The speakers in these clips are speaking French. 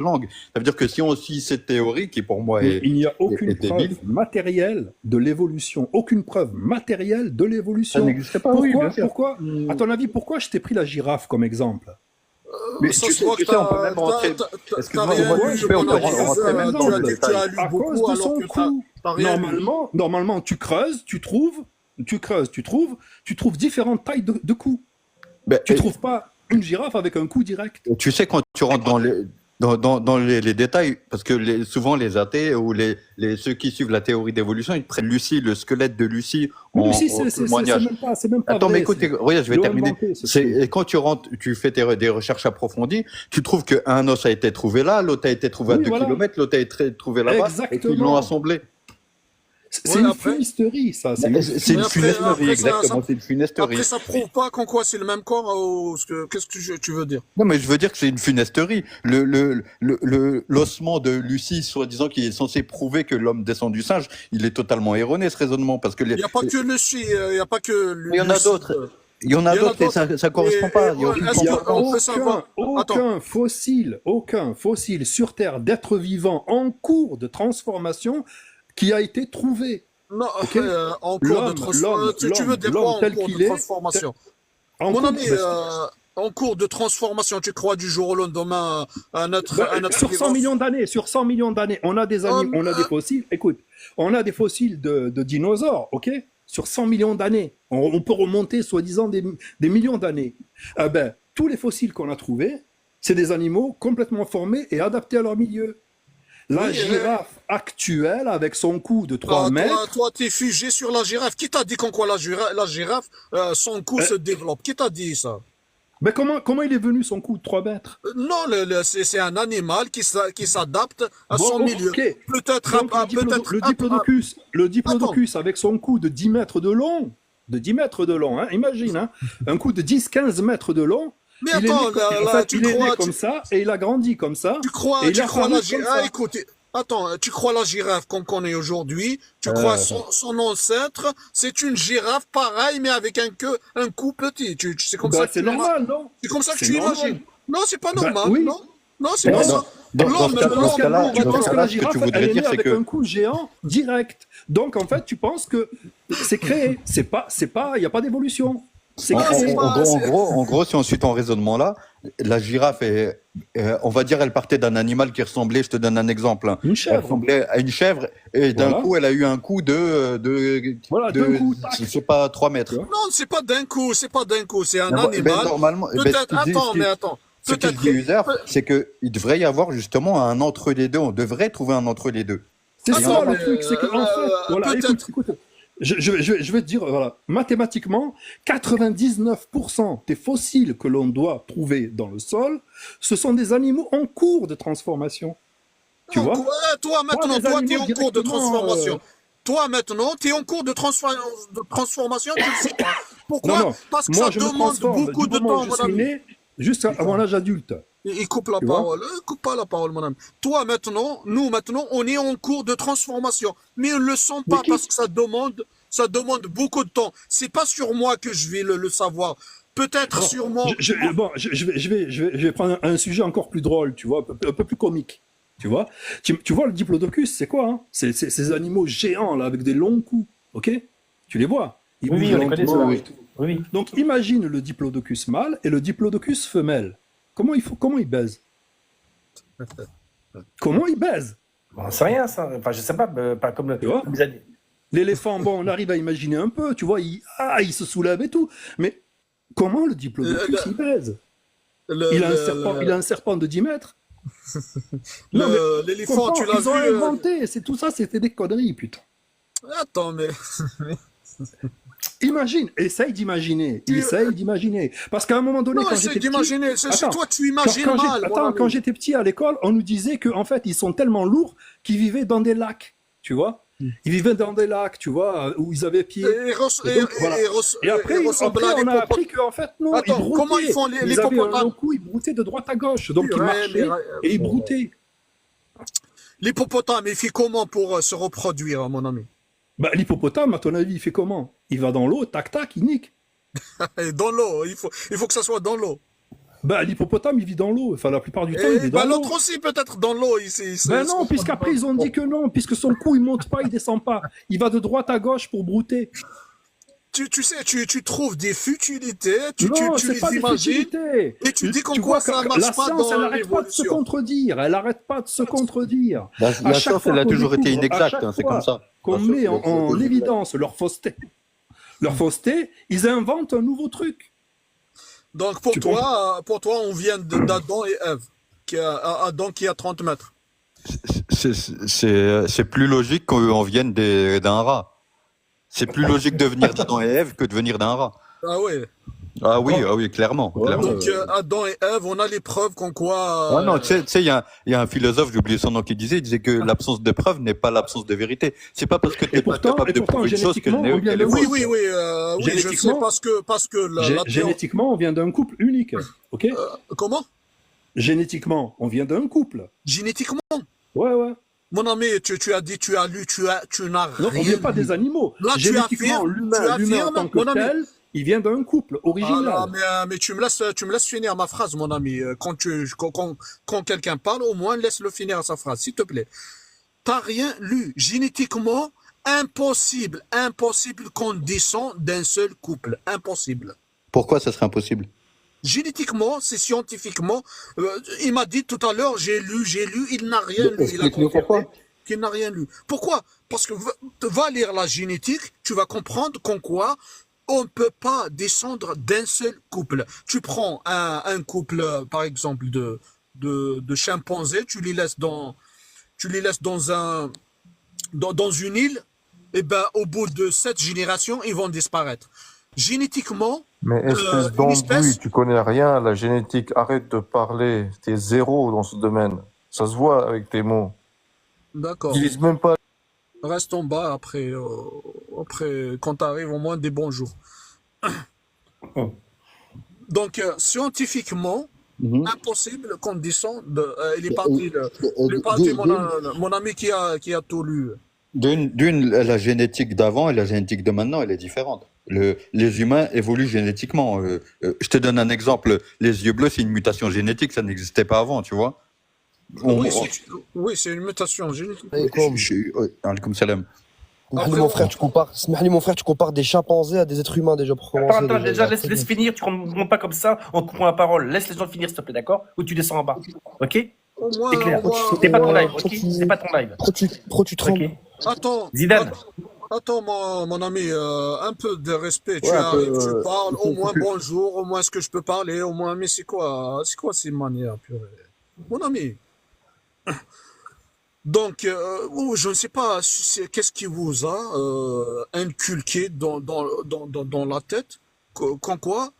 langue. Ça veut dire que si on suit cette théorie, qui pour moi Mais il n'y a aucune est débile, preuve matérielle de l'évolution. Aucune preuve matérielle de ça l'évolution. n'existerait pas, oui, bien sûr. À ton avis, pourquoi je t'ai pris la girafe comme exemple? Mais Ça tu se voit que sais, on peut même rentrer. t'as Excuse-moi, rien moi, lu, je vais mon ami. rentrer même dans Tu le as dit que tu as détail. lu À cause beaucoup de alors son que coût. t'as rien lu. Normalement, tu creuses, tu trouves différentes tailles de coups. Ben, Tu trouves pas une girafe avec un coup direct. tu sais, quand tu rentres dans les détails, parce que souvent les athées ou ceux qui suivent la théorie d'évolution, ils prennent Lucie, le squelette de Lucie Mais en Lucie, témoignage. c'est même pas Attends, vrai. mais écoute, regarde, je vais Ils l'ont terminer. inventé, ce truc. Et quand tu rentres, tu fais des recherches approfondies, tu trouves qu'un os a été trouvé là, l'autre a été trouvé à Oui, 2 voilà. kilomètres, l'autre a été trouvé là-bas, et qu'ils l'ont Exactement. assemblé. C'est Ouais, une après- fumisterie, ça. C'est une Mais funesterie, après, exactement, c'est une funesterie. après, ça prouve pas qu'en quoi c'est le même corps. Qu'est-ce que tu veux dire? Non, mais je veux dire que c'est une funesterie. L'ossement de Lucie, soi-disant, qui est censé prouver que l'homme descend du singe, il est totalement erroné, ce raisonnement, parce que Il n'y a pas que Lucie, il n'y a pas que il y en a Lucie. d'autres. Il y en a d'autres et ça correspond pas. Il y a aucune est-ce Il n'y a qu'on peut savoir- aucun fossile sur Terre d'être vivant en cours de transformation qui a été trouvé. Non, Ok. en cours de transformation. Tu veux dire quoi en tel cours qu'il de est, transformation? En Mon cours- ami, en cours de transformation, tu crois du jour au lendemain un être sur 100 vivant? millions d'années, on a des animaux, on a des fossiles. Écoute, on a des fossiles de dinosaures, ok? Sur 100 millions d'années. On peut remonter, soi-disant, des millions d'années. Tous les fossiles qu'on a trouvés, c'est des animaux complètement formés et adaptés à leur milieu. La Oui, girafe actuelle, avec son cou de 3 mètres, Toi, t'es figé sur la girafe. Qui t'a dit qu'en quoi la girafe, son cou se développe? Qui t'a dit ça? ben comment il est venu son cou de 3 mètres? Non, c'est un animal qui s'adapte à Bon, son milieu. ok. Peut-être, Donc, le diplodocus avec son cou de 10 mètres de long, hein, imagine, hein, un cou de 10-15 mètres de long, Mais il est attends, né comme- là, en fait, tu il est né crois, comme ça et il a grandi comme ça. tu crois, et il tu a crois apparu la comme girafe. ça. Ah, écoute, attends, tu crois la girafe qu'on connaît aujourd'hui? Tu crois son ancêtre, c'est une girafe pareille, mais avec un cou petit. C'est comme ça que C'est tu normal, non? C'est comme ça que C'est tu normal. imagines. Non, c'est pas Ben, normal. oui. Non, non, c'est Non, pas non. ça. Dans L'homme, ce cas-là, Tu dans penses ce que cas-là, la ce que girafe, tu elle voudrais est née dire, c'est avec que un cou géant direct. Donc, en fait, tu penses que c'est créé. Il n'y a pas d'évolution. C'est créé. en gros, si on suit ton raisonnement-là, la girafe on va dire, elle partait d'un animal qui ressemblait, je te donne un exemple, hein. Une Elle chèvre. ressemblait à une chèvre, et d'un Voilà. coup, elle a eu un coup Voilà, d'un coup, tac. je sais pas, 3 mètres. Tu vois. Non, c'est pas d'un coup, c'est pas d'un coup, c'est un Ben, animal. normalement, Peut-être, attends. ce qu'il Peut-être. dit User, c'est qu'il devrait y avoir justement un entre les deux. On devrait trouver un entre les deux. C'est Attends, ça le mais, truc, c'est qu'en fait, voilà, peut-être. écoute, je vais te dire, voilà, mathématiquement, 99% des fossiles que l'on doit trouver dans le sol, ce sont des animaux en cours de transformation. Tu vois? Toi, maintenant, les toi, animaux t'es en cours de directement, transformation. Toi, maintenant, t'es en cours de transformation, tu le sais pas. Pourquoi? Non, Parce que moi, ça je me demande transforme beaucoup du de moment temps, où je mon suis ami. né jusqu'à l'âge adulte. Il coupe la Tu vois? parole. Coupe pas la parole, mon ami. Toi, maintenant, nous, maintenant, on est en cours de transformation. Mais on ne le sent Mais pas parce que ça demande beaucoup de temps. C'est pas sur moi que je vais le savoir. Peut-être sûrement. Je vais prendre un sujet encore plus drôle, tu vois, un peu plus comique. Tu vois, tu vois le diplodocus, c'est quoi, hein? C'est ces animaux géants là avec des longs coups, ok? Tu les vois? Ils Oui, bougent on les connaît, lentement ceux-là. et tout. Oui. Donc imagine le diplodocus mâle et le diplodocus femelle. Comment ils baisent? Comment ils baisent? Bon, c'est rien, ça. Enfin, je sais pas, pas comme Tu vois? les années. L'éléphant, bon, on arrive à imaginer un peu, tu vois, il se soulève et tout. Mais comment le diplodocus, il baise? Il a un serpent de 10 mètres. Non, mais L'éléphant, tu l'as ils ont vu. inventé, c'est tout ça, c'était des conneries, putain. Attends, mais. Imagine, essaye d'imaginer, Parce qu'à un moment donné, Non, quand essaye j'étais petit... d'imaginer. C'est toi, tu imagines quand mal. mon ami. quand j'étais petit à l'école, on nous disait qu'en fait, ils sont tellement lourds qu'ils vivaient dans des lacs, tu vois. Ils vivaient dans des lacs, tu vois, où ils avaient pied. Et après, on a appris qu'en fait, non, Attends, ils broutaient. comment ils font les Ils avaient un hippopotames? long cou, ils broutaient de droite à gauche. Donc, ils marchaient et ils broutaient. L'hippopotame, il fait comment pour se reproduire, mon ami? Bah, l'hippopotame, à ton avis, il fait comment? Il va dans l'eau, tac, tac, il nique. Dans l'eau, il faut que ça soit dans l'eau. Ben, l'hippopotame, il vit dans l'eau. Enfin, la plupart du temps, il Et est dans bah, l'eau. l'autre aussi, peut-être dans l'eau. Ben non, puisqu'après, ils ont dit que non, puisque son cou, il monte pas, il descend pas. Il va de droite à gauche pour brouter. Tu sais, tu trouves des futilités, Non, tu c'est les pas des imagines, futilités. et tu dis comme Tu quoi vois que ça la marche pas science, elle dans n'arrête pas de se l'évolution. contredire. Elle n'arrête pas de se contredire. La À chaque science, fois elle a qu'on toujours été découvre, à inexacte, chaque hein, c'est fois comme ça. qu'on La science, met elle a toujours en été évidence leur fausseté, ils inventent un nouveau truc. Donc Tu comprends? pour toi, on vient d'Adam et Ève, Adam qui a 30 mètres. C'est plus logique qu'on vienne d'un rat. C'est plus logique de venir d'Adam et Ève que de venir d'un rat. Ah ouais. Ah oui, clairement. Ouais, clairement. Donc Adam et Ève, on a les preuves qu'on quoi. Ah non, tu sais, il y a un philosophe, j'ai oublié son nom, il disait que l'absence de preuve n'est pas l'absence de vérité. C'est pas parce que tu n'es pas capable de prouver une chose que génétiquement, on vient qu'elle est de Oui, fausse. oui, oui, je sais Génétiquement, parce que la génétiquement, on vient d'un couple unique. Ok? comment? Génétiquement, on vient d'un couple. Génétiquement. Ouais, ouais. Mon ami, tu as dit, tu as lu, tu n'as Non, on rien vient pas lu. des animaux. Là, tu Génétiquement, affirmes, l'humain en tant que mon ami. tel, il vient d'un couple Ah original. là, mais tu me laisses finir ma phrase, mon ami. Quand quelqu'un parle, au moins laisse-le finir sa phrase, s'il te plaît. T'as rien lu. Génétiquement, impossible qu'on descende d'un seul couple. Impossible. Pourquoi ça serait impossible? Génétiquement, c'est scientifiquement. Il m'a dit tout à l'heure, j'ai lu, il n'a rien lu. Il a Explique-nous pourquoi. confirmé qu'il n'a rien lu. Pourquoi? Parce que va lire la génétique, tu vas comprendre qu'en quoi on ne peut pas descendre d'un seul couple. Tu prends un couple, par exemple, de chimpanzés, tu les laisses dans dans une île, et ben au bout de 7 générations, ils vont disparaître. Génétiquement, Mais espèce une d'andouille, espèce. tu connais rien à la génétique, arrête de parler, t'es zéro dans ce domaine. Ça se voit avec tes mots. D'accord. Utilise même pas. Reste en bas après, quand tu arrives au moins des bons jours. Donc, scientifiquement, Mhm. impossible qu'on descende. Il est parti, mon ami qui a tout lu. La génétique d'avant et la génétique de maintenant, elle est différente. Les humains évoluent génétiquement. Je te donne un exemple. Les yeux bleus, c'est une mutation génétique, ça n'existait pas avant, tu vois. Oui, c'est une mutation génétique. Alaykoum salam. Après, Mon frère, mon frère, tu compares des chimpanzés à des êtres humains déjà pour commencer. Attends, déjà, laisse finir, tu ne comptes pas comme ça, on te prend la parole. Laisse les gens finir, s'il te plaît, d'accord? Ou tu descends en bas. Ok? au moins, C'est clair. au moins- C'est pas ton au live, moins- ok? C'est pas ton live. Pourquoi tu trembles? Ok. Attends, Zidane. attends, mon ami, un peu de respect. Tu Ouais, arrives, tu peu, parles, au moins plus- bonjour, au moins est-ce que je peux parler, au moins, mais c'est quoi ces manières, purée? Mon ami. Donc, je ne sais pas qu'est-ce qui vous a inculqué dans la tête, qu'en quoi.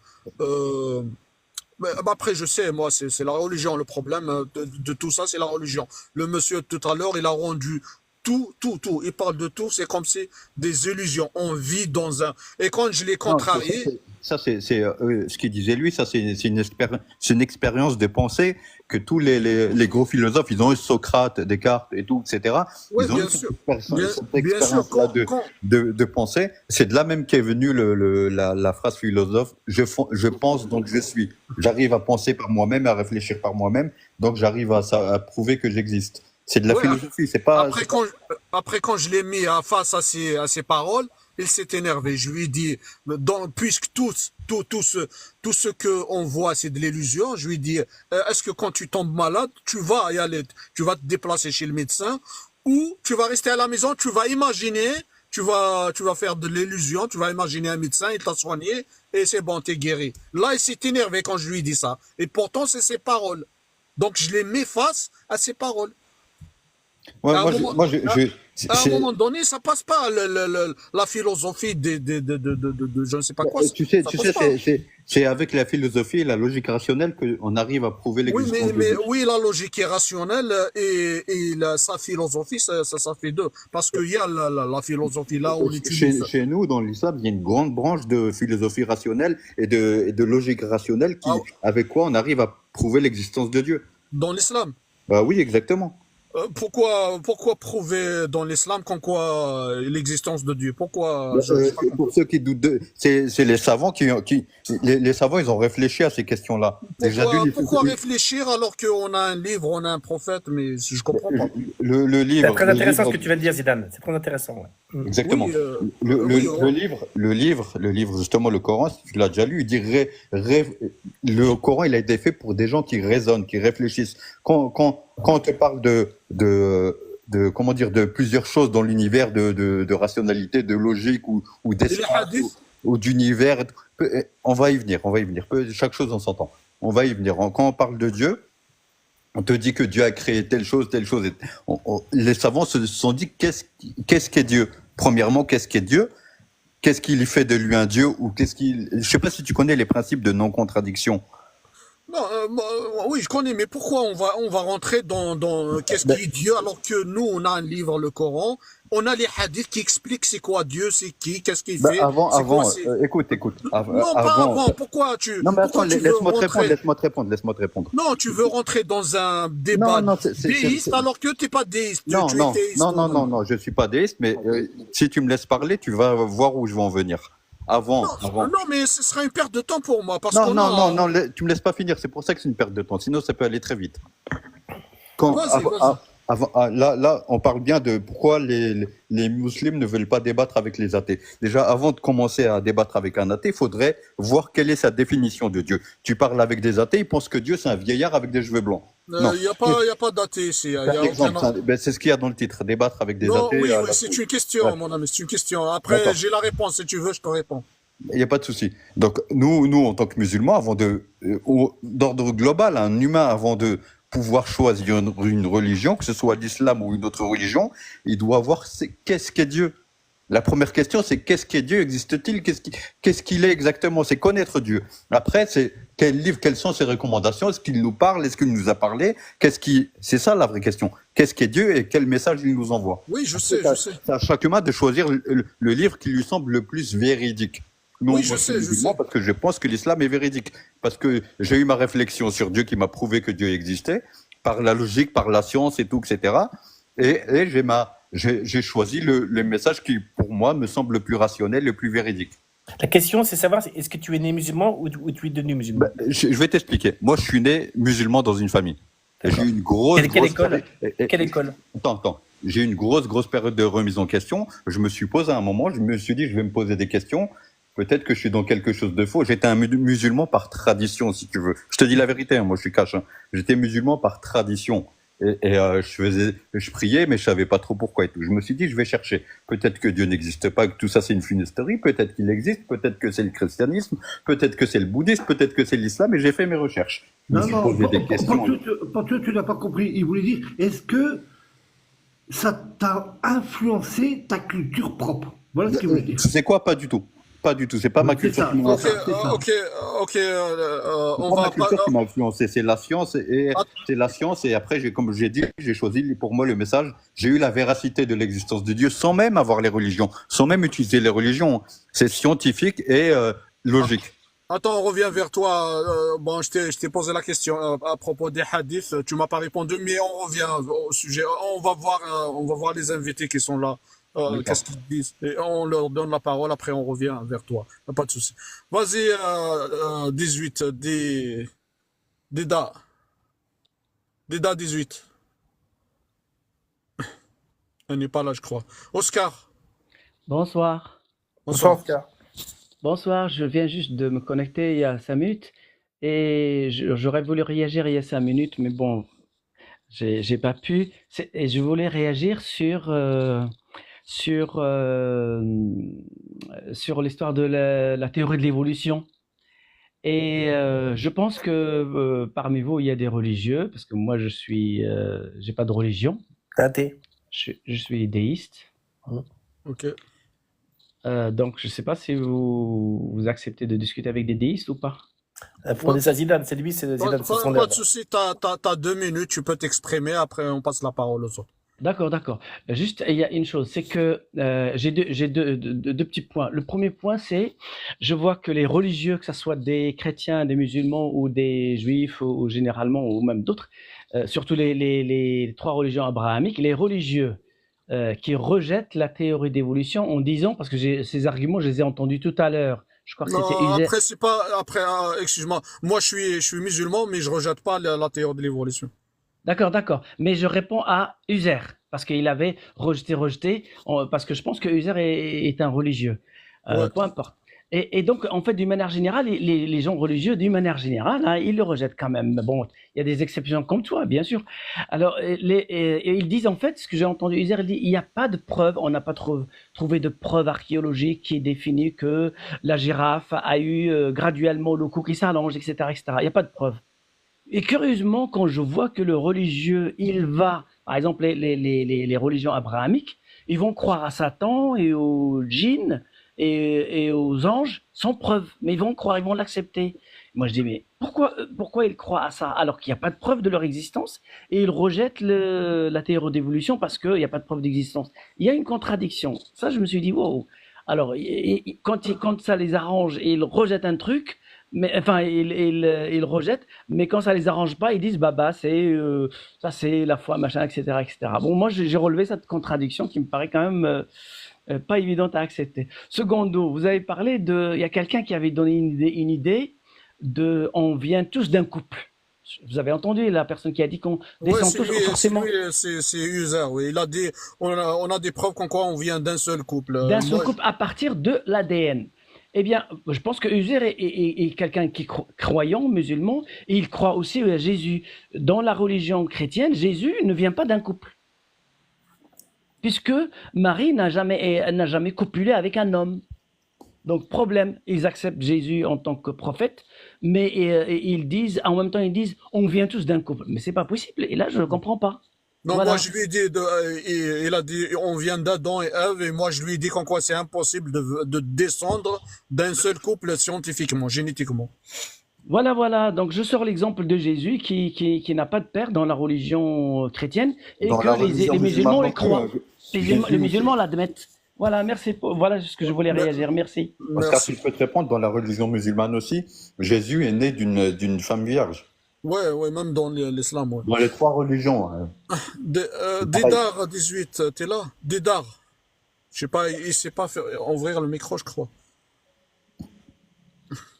Mais après, je sais, moi, c'est la religion. Le problème de tout ça, c'est la religion. Le monsieur, tout à l'heure, il a rendu tout. Il parle de tout, c'est comme si des illusions. On vit dans un. Et quand je l'ai contrarié. Ça, c'est ce qu'il disait lui, ça, c'est une expérience de pensée que tous les gros philosophes, ils ont eu Socrate, Descartes et tout, etc. Oui, Ils ont bien eu sûr. cette Bien sûr. expérience-là de pensée. C'est de là même qu'est venue la phrase philosophe, je pense donc je suis. J'arrive à penser par moi-même, à réfléchir par moi-même, donc j'arrive à prouver que j'existe. C'est de la Ouais, philosophie, c'est pas. Après, quand je l'ai mis face à ses paroles, il s'est énervé. Je lui ai dit, puisque tout ce qu'on voit, c'est de l'illusion, je lui ai dit, est-ce que quand tu tombes malade, tu vas y aller, tu vas te déplacer chez le médecin, ou tu vas rester à la maison, tu vas imaginer, tu vas faire de l'illusion, tu vas imaginer un médecin, il t'a soigné, et c'est bon, t'es guéri. Là, il s'est énervé quand je lui ai dit ça. Et pourtant, c'est ses paroles. Donc, je les mets face à ses paroles. Ouais, À un c'est- moment donné, ça passe pas la philosophie de je ne sais pas quoi. tu sais, Ça passe pas. c'est avec la philosophie et la logique rationnelle qu'on arrive à prouver Oui, l'existence de mais Dieu. oui, la logique est rationnelle et sa philosophie, ça fait deux. Parce qu'il y a la philosophie là où on utilise. Chez nous, dans l'islam, il y a une grande branche de philosophie rationnelle et de logique rationnelle Ah, avec quoi on arrive à prouver l'existence de Dieu. dans l'islam. Bah oui, exactement. Pourquoi prouver dans l'islam qu'en quoi l'existence de Dieu? Pourquoi? J'ai pas compris. Pour ceux qui doutent, c'est les savants les savants, ils ont réfléchi à ces questions-là. Déjà Pourquoi réfléchir alors qu'on a un livre, on a un prophète, mais je comprends pas. le C'est livre, très le intéressant livre, ce que tu viens de dire, Zidane. C'est très intéressant. Ouais. exactement. Oui, Le livre, justement, le Coran, si tu l'as déjà lu, il dit le Coran, il a été fait pour des gens qui raisonnent, qui réfléchissent. Quand on te parle comment dire, de plusieurs choses dans l'univers de rationalité, de logique ou et les d'espace hadiths? ou d'univers, on va y venir. Chaque chose, on s'entend. On va y venir. Quand on parle de Dieu, on te dit que Dieu a créé telle chose, telle chose. Les savants se sont dit qu'est-ce qu'est Dieu? Premièrement, qu'est-ce qu'est Dieu? Qu'est-ce qu'il fait de lui un Dieu? Ou je sais pas si tu connais les principes de non-contradiction. Non, oui, je connais, mais pourquoi on va rentrer dans qu'est-ce Ben, qui est Dieu alors que nous, on a un livre, le Coran, on a les hadiths qui expliquent c'est quoi Dieu, c'est qui, qu'est-ce qu'il fait, c'est quoi, c'est... écoute. Non, pas avant, Non, mais attends, pourquoi tu veux laisse-moi te rentrer... répondre, laisse-moi te répondre. Non, tu veux rentrer dans un débat Non, déiste alors que t'es pas déiste, tu non, es théiste. non, je suis pas déiste, mais si tu me laisses parler, tu vas voir où je vais en venir. Avant. Non, mais ce sera une perte de temps pour moi, parce qu'on a... Non, tu me laisses pas finir, c'est pour ça que c'est une perte de temps, sinon ça peut aller très vite. Vas-y. Là, on parle bien de pourquoi les musulmans ne veulent pas débattre avec les athées. Déjà, avant de commencer à débattre avec un athée, il faudrait voir quelle est sa définition de Dieu. Tu parles avec des athées, ils pensent que Dieu, c'est un vieillard avec des cheveux blancs. Non. Il y a pas d'athée ici. Par exemple, c'est ce qu'il y a dans le titre, débattre avec des athées. Oui, c'est une question, Ouais. mon ami, c'est une question. Après, D'accord. j'ai la réponse, si tu veux, je te réponds. Il n'y a pas de souci. Donc, nous, en tant que musulmans, d'ordre global, un humain, avant de pouvoir choisir une religion, que ce soit l'islam ou une autre religion, il doit voir qu'est-ce qu'est Dieu. La première question, c'est qu'est-ce qu'est Dieu? Existe-t-il? Qu'est-ce qu'il est exactement? C'est connaître Dieu. Après, c'est quel livre, quelles sont ses recommandations? Est-ce qu'il nous parle? Est-ce qu'il nous a parlé? C'est ça la vraie question. Qu'est-ce qu'est Dieu et quel message il nous envoie? Oui, je sais. C'est à chaque humain de choisir le livre qui lui semble le plus véridique. Non, Oui, moi, je sais. parce que je pense que l'islam est véridique. Parce que j'ai eu ma réflexion sur Dieu qui m'a prouvé que Dieu existait, par la logique, par la science et tout, etc. Et j'ai choisi le message qui, pour moi, me semble le plus rationnel, le plus véridique. La question, c'est savoir, est-ce que tu es né musulman ou tu es devenu musulman? Je vais t'expliquer. Moi, je suis né musulman dans une famille. Et j'ai eu une grosse... Quelle école? Quelle école? Attends. J'ai eu une grosse période de remise en question. Je me suis posé à un moment, je me suis dit, je vais me poser des questions. Peut-être que je suis dans quelque chose de faux. J'étais un musulman par tradition, si tu veux. Je te dis la vérité, hein, moi je suis cash. Hein. J'étais musulman par tradition. Je priais, mais je savais pas trop pourquoi et tout. Je me suis dit, je vais chercher. Peut-être que Dieu n'existe pas, que tout ça c'est une fumisterie. Peut-être qu'il existe. Peut-être que c'est le christianisme. Peut-être que c'est le bouddhisme. Peut-être que c'est l'islam. Et j'ai fait mes recherches. Je me suis posé des questions. Pantu, tu n'as pas compris. Il voulait dire, est-ce que ça t'a influencé ta culture propre? Voilà ce qu'il voulait dire. Tu sais quoi? Pas du tout. Pas du tout. C'est pas ma culture qui m'a influencé. On va Ma culture qui m'a influencé, c'est la science et après, comme j'ai dit, j'ai choisi pour moi le message. J'ai eu la véracité de l'existence de Dieu sans même avoir les religions, sans même utiliser les religions. C'est scientifique et logique. Attends, on revient vers toi. Bon, je t'ai posé la question à propos des hadiths. Tu m'as pas répondu, mais on revient au sujet. On va voir les invités qui sont là. Qu'est-ce qu'ils disent? Et on leur donne la parole. Après, on revient vers toi. Pas de souci. Vas-y, 18, Deda 18. Elle n'est pas là, je crois. Oscar. Bonsoir. Bonsoir, Oscar. Bonsoir, je viens juste de me connecter il y a 5 minutes et j'aurais voulu réagir il y a 5 minutes, mais bon, j'ai pas pu. Et je voulais réagir sur l'histoire de la théorie de l'évolution. Et je pense que parmi vous, il y a des religieux, parce que moi, j'ai pas de religion. Athée. Je suis déiste. Ok. Donc, je ne sais pas si vous acceptez de discuter avec des déistes ou pas. Prenez ça, Zidane, c'est lui, c'est Zidane, c'est son Pas de souci, t'as 2 minutes, tu peux t'exprimer, après on passe la parole aux autres. D'accord. Juste, il y a une chose, c'est que j'ai deux petits points. Le premier point, c'est, je vois que les religieux, que ce soit des chrétiens, des musulmans ou des juifs ou généralement, ou même d'autres, surtout les trois religions abrahamiques, les religieux qui rejettent la théorie d'évolution en disant, parce que ces arguments, je les ai entendus tout à l'heure, je crois que c'était Non, User. après, c'est pas, après, excuse-moi. Moi, je suis musulman, mais je rejette pas la théorie de l'évolution. D'accord, d'accord. Mais je réponds à User, parce qu'il avait rejeté, parce que je pense que User est un religieux. Ouais. Peu importe. Et donc, en fait, d'une manière générale, les gens religieux, d'une manière générale, hein, ils le rejettent quand même. Bon, il y a des exceptions comme toi, bien sûr. Alors, et ils disent, en fait, ce que j'ai entendu User, il dit, il n'y a pas de preuve, on n'a pas trouvé de preuve archéologique qui définit que la girafe a eu graduellement le cou qui s'allonge, etc., etc. Il n'y a pas de preuve. Et curieusement, quand je vois que le religieux, il va, par exemple, les religions abrahamiques, ils vont croire à Satan et aux djinns et aux anges sans preuve, mais ils vont croire, ils vont l'accepter. Moi, je dis, mais pourquoi ils croient à ça alors qu'il n'y a pas de preuve de leur existence et ils rejettent la théorie d'évolution parce qu'il n'y a pas de preuve d'existence. Il y a une contradiction. Ça, je me suis dit, wow. Alors, quand ça les arrange et ils rejettent un truc, mais enfin, ils rejettent, mais quand ça les arrange pas, ils disent, ça c'est la foi, machin, etc., etc. Bon, moi, j'ai relevé cette contradiction qui me paraît quand même pas évidente à accepter. Secondo, vous avez parlé il y a quelqu'un qui avait donné une idée on vient tous d'un couple. Vous avez entendu la personne qui a dit qu'on Ouais, descend tous forcément c'est User, oui. Il a dit, on a des preuves comme quoi on vient d'un seul couple. d'un seul Moi, couple à partir de l'ADN. Eh bien, je pense que User est quelqu'un qui croyant, musulman, et il croit aussi à Jésus. Dans la religion chrétienne, Jésus ne vient pas d'un couple, puisque Marie n'a jamais copulé avec un homme. Donc, problème, ils acceptent Jésus en tant que prophète, mais ils disent, en même temps, ils disent, on vient tous d'un couple. Mais c'est pas possible. Et là, je ne comprends pas. non, Voilà. moi je lui ai dit, il a dit, on vient d'Adam et Ève, et moi je lui ai dit qu'en quoi c'est impossible de descendre d'un seul couple scientifiquement, génétiquement. Voilà, voilà. Donc, je sors l'exemple de Jésus qui n'a pas de père dans la religion chrétienne et Dans la que religion les musulmans musulmane y non plus, croient. hein. Les Jésus- musulmans l'admettent. Voilà, merci. Voilà ce que je voulais Mais- réagir. Merci. Oscar, Merci. si je peux te répondre, dans la religion musulmane aussi, Jésus est né d'une femme vierge. Ouais, même dans l'islam, ouais. Dans les trois religions. Dédar 18, t'es là? Dédar. Je sais pas, il sait pas faire, ouvrir le micro, je crois.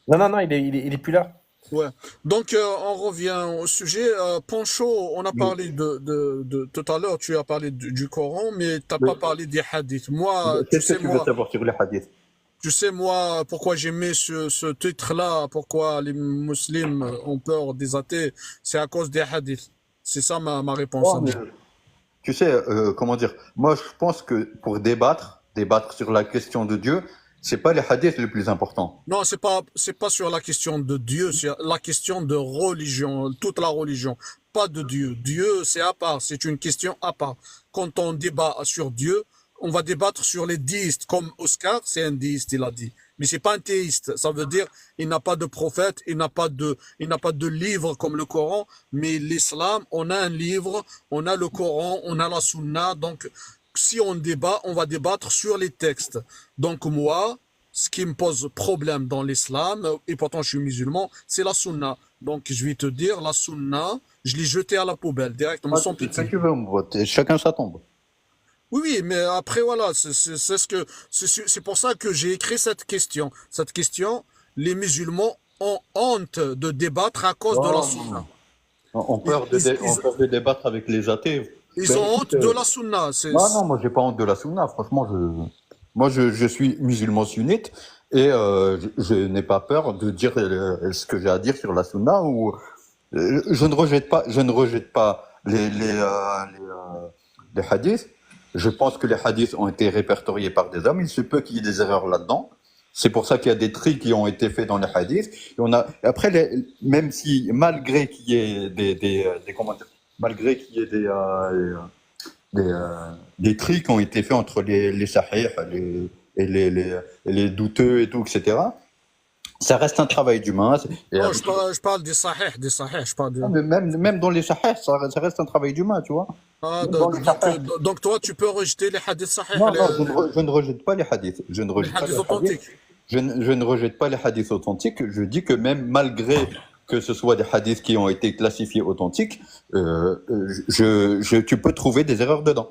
Non, il est plus là. Ouais. Donc, on revient au sujet. Pancho, on a parlé tout à l'heure, tu as parlé du Coran, mais t'as pas parlé des hadiths. Moi, Qu'est-ce que tu veux savoir sur les hadiths? tu sais, moi, pourquoi j'ai mis ce titre-là, pourquoi les musulmans ont peur des athées, c'est à cause des hadiths. C'est ça ma réponse. Oh, mais tu sais, comment dire, moi je pense que pour débattre sur la question de Dieu, c'est pas les hadiths le plus important. Non, c'est pas sur la question de Dieu, c'est la question de religion, toute la religion, pas de Dieu. Dieu, c'est à part, c'est une question à part. Quand on débat sur Dieu, on va débattre sur les déistes, comme Oscar, c'est un déiste, il a dit. Mais c'est pas un théiste. Ça veut dire, il n'a pas de prophète, il n'a pas de livre comme le Coran, mais l'islam, on a un livre, on a le Coran, on a la Sunna, donc, si on débat, on va débattre sur les textes. Donc moi, ce qui me pose problème dans l'islam, et pourtant je suis musulman, c'est la sunna. Donc je vais te dire, la sunna, je l'ai jetée à la poubelle directement sans C'est ce que pitié. tu veux, mon pote. Chacun sa tombe. Oui, mais après voilà, c'est pour ça que j'ai écrit cette question. Cette question, les musulmans ont honte de débattre à cause de la sunna. On peur de débattre avec les athées. Ils ont honte de la sunna. Non, moi j'ai pas honte de la sunna. Franchement, je suis musulman sunnite et je n'ai pas peur de dire ce que j'ai à dire sur la sunna. Ou je ne rejette pas les hadiths. Je pense que les hadiths ont été répertoriés par des hommes. Il se peut qu'il y ait des erreurs là-dedans. C'est pour ça qu'il y a des tris qui ont été faits dans les hadiths. Et après, même si malgré qu'il y ait malgré qu'il y ait des tris qui ont été faits entre les sahih et les douteux et tout, etc. Ça reste un travail d'humain. Non, je parle des sahih, je parle de... Mais même dans les sahih, ça reste un travail d'humain, tu vois. Ah, Dans les sahih. donc toi, tu peux rejeter les hadiths sahih, Non, je ne rejette pas les hadiths. Je ne les rejette pas hadiths les hadiths. authentiques. Je ne rejette pas les hadiths authentiques. Je dis que même malgré que ce soit des hadiths qui ont été classifiés authentiques, tu peux trouver des erreurs dedans.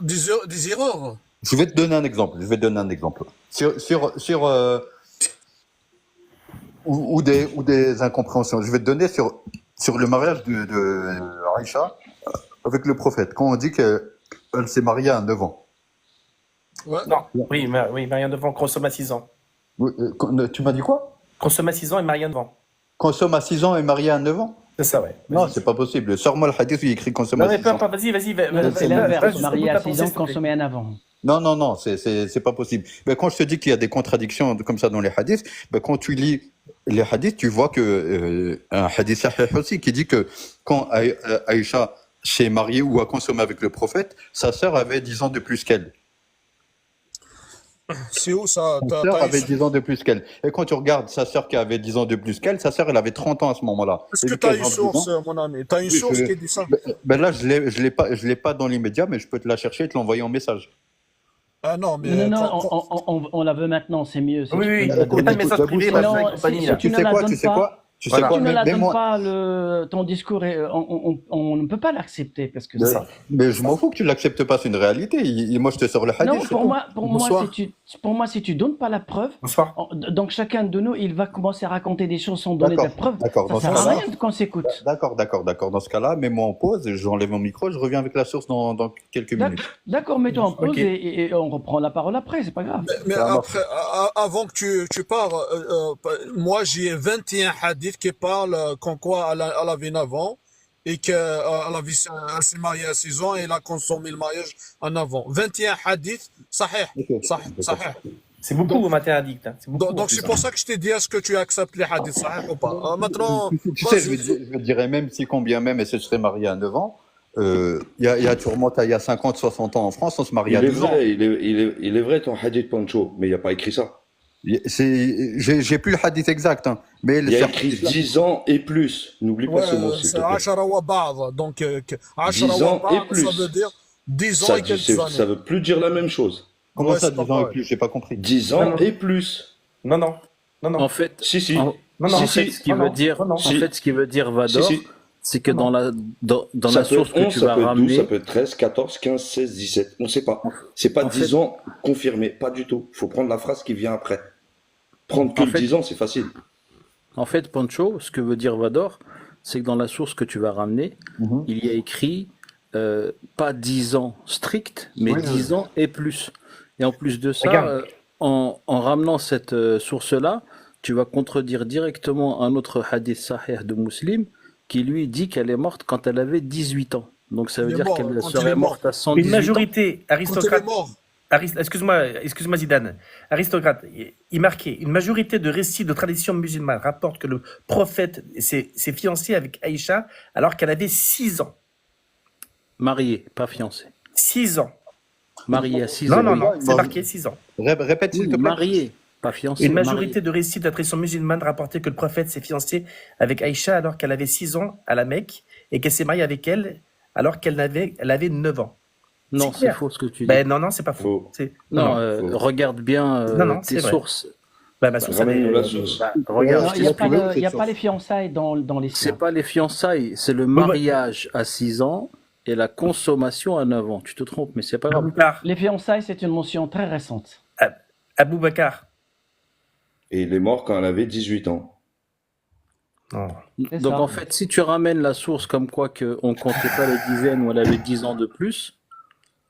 Des erreurs. Je vais te donner un exemple. Ou des incompréhensions. Je vais te donner sur le mariage de Aïcha avec le prophète. Quand on dit qu'elle s'est mariée à 9 ans. Ouais. Non, oui, Marianne Devant consomme à 6 ans. Tu m'as dit quoi? Consomme à 6 ans et Marianne Devant. Consomme à 6 ans et mariée à 9 ans? C'est ça, ouais. Non, c'est pas possible. Sors-moi le hadith où il écrit consomme Non, à mais 6 peu ans. importe, vas-y. C'est l'inverse. Marié à 6 ans, consommé. consommé en avant. Non, c'est pas possible. Ben, quand je te dis qu'il y a des contradictions comme ça dans les hadiths, ben, quand tu lis les hadiths, tu vois que un hadith sahih aussi qui dit que quand Aïcha s'est mariée ou a consommé avec le prophète, sa sœur avait 10 ans de plus qu'elle. C'est où ça? Sa sœur avait 10 ans de plus qu'elle. Et quand tu regardes sa sœur qui avait 10 ans de plus qu'elle, sa sœur elle avait 30 ans à ce moment-là. Est-ce Et que vu tu as qu'elle une a 10 source, ans, mon ami? Tu as une oui, source qui dit ça? ben là je l'ai pas dans l'immédiat, mais je peux te la chercher et te l'envoyer en message. Ah non, mais Non, on la veut maintenant, c'est mieux. Si Oui, tu oui, peux nous la on a donner. le message privé, Sinon, Rafik et compagnie, là. si tu ne la donnes pas, Tu si sais quoi, tu ne la mais donnes moi, pas, ton discours, on ne peut pas l'accepter parce que mais, c'est. mais je m'en fous que tu l'acceptes pas, c'est une réalité. Moi je te sors le hadith. Non, c'est tout. pour moi, si tu donnes pas la preuve, Bonsoir. donc chacun de nous, il va commencer à raconter des choses sans donner de preuves. D'accord. Ça Dans ce sert à cas-là, rien qu'on s'écoute. d'accord. Dans ce cas-là, mets-moi en pause, j'enlève mon micro, je reviens avec la source dans quelques minutes. D'accord, mets-toi en pause Ok. et on reprend la parole après, c'est pas grave. Mais Ça marche. après, avant que tu pars, moi j'ai 21 hadiths qui parlent qu'en quoi elle avait 9 ans et qu'elle elle s'est mariée à 6 ans et elle a consommé le mariage en avant. 21 hadiths, sahih, sahih. C'est beaucoup, matin addict. Hein. C'est beaucoup. Donc c'est pour ça que je t'ai dit, est-ce que tu acceptes les hadiths sahih ou pas? Maintenant, Tu sais, vas-y. je dirais même si combien même elle se serait mariée à 9 ans, tu remontes à il y a 50, 60 ans en France, on se marie à Il est 12 ans. vrai, il est vrai ton hadith Pancho, mais il n'y a pas écrit ça. J'ai plus le hadith exact, hein, mais Il y a écrit 10 ans et plus. N'oublie pas ce mot, s'il C'est te plaît. ashara wa ba'd. Donc, 10 ashara ans wa et ba'd, plus. ça veut dire 10 ans Ça, et quelques ça années. veut plus dire la même chose. Comment Ouais, ça, c'est pas 10 ans et pareil. plus? J'ai pas compris. 10 ans Non, non. et plus. Non. En fait, Si. en, Non, en non, fait, si. ce qui Non, veut non. dire, Non, en si. fait, ce qui veut dire Vador, Si. c'est que dans Ça la peut source être que 11, tu ça vas peut être 12, ça ramener, peut être 13, 14, 15, 16, 17. On ne sait pas. C'est pas en 10 fait- ans confirmé, pas du tout. Il faut prendre la phrase qui vient après. Prendre que En le fait- 10 ans, c'est facile. en fait, Pancho, ce que veut dire Vador, c'est que dans la source que tu vas ramener, il y a écrit pas 10 ans strict, mais Oui, 10 ans et plus. Et en plus de ça, Regarde. en ramenant cette source-là, tu vas contredire directement un autre hadith sahih de Muslim qui lui dit qu'elle est morte quand elle avait 18 ans. Donc ça veut Il est dire mort, qu'elle quand il serait est mort. morte à 118 Une ans. majorité Quand elle aristocrate. est morte. Excuse-moi Zidane. Aristocrate, il marquait une majorité de récits de tradition musulmane rapportent que le prophète s'est fiancé avec Aïcha alors qu'elle avait 6 ans. Mariée, pas fiancée. 6 ans. Mariée à 6 Non, ans. non, non, il c'est m'a- marqué 6 ans. Répète s'il Oui, te plaît. mariée, pas fiancée. Une mariée. majorité de récits de la tradition musulmane rapportaient que le prophète s'est fiancé avec Aïcha alors qu'elle avait 6 ans à la Mecque et qu'elle s'est mariée avec elle alors qu'elle avait 9 ans. Non, C'est c'est clair. faux ce que tu dis. Ben non, c'est pas faux. Faux. C'est- non, faux. regarde bien Non, tes c'est vrai. sources. Bah, ma source, elle Ramène-nous est- la source. Regarde, Non, il n'y a, tu veux, il y a c'est pas sûr. les fiançailles dans les c'est siens. pas les fiançailles, c'est le mariage à 6 ans et la consommation à 9 ans. Tu te trompes, mais c'est pas grave. Aboubacar. Les fiançailles, c'est une mention très récente. Aboubacar. Et il est mort quand elle avait 18 ans. Non. C'est Donc ça. en fait, si tu ramènes la source comme quoi on comptait pas les dizaines ou elle avait 10 ans de plus,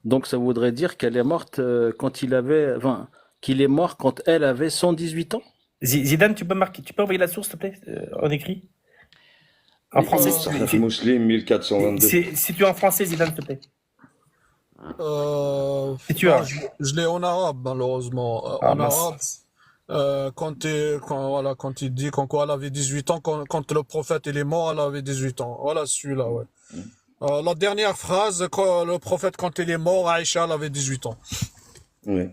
donc ça voudrait dire qu'elle est morte quand il avait, enfin, qu'il est mort quand elle avait 118 ans. Zidane, tu peux envoyer la source, s'il te plaît, en écrit? En Mais- français, Sahih Muslim 1422. si tu es en français, Zidane, s'il te plaît. Si tu non, as. je l'ai en arabe, malheureusement. Ah, En mince. arabe, quand il dit qu'en quoi elle avait 18 ans, quand le prophète il est mort, elle avait 18 ans. Voilà celui-là, ouais. La dernière phrase, quand le prophète, quand il est mort, Aïcha, elle avait 18 ans. Oui.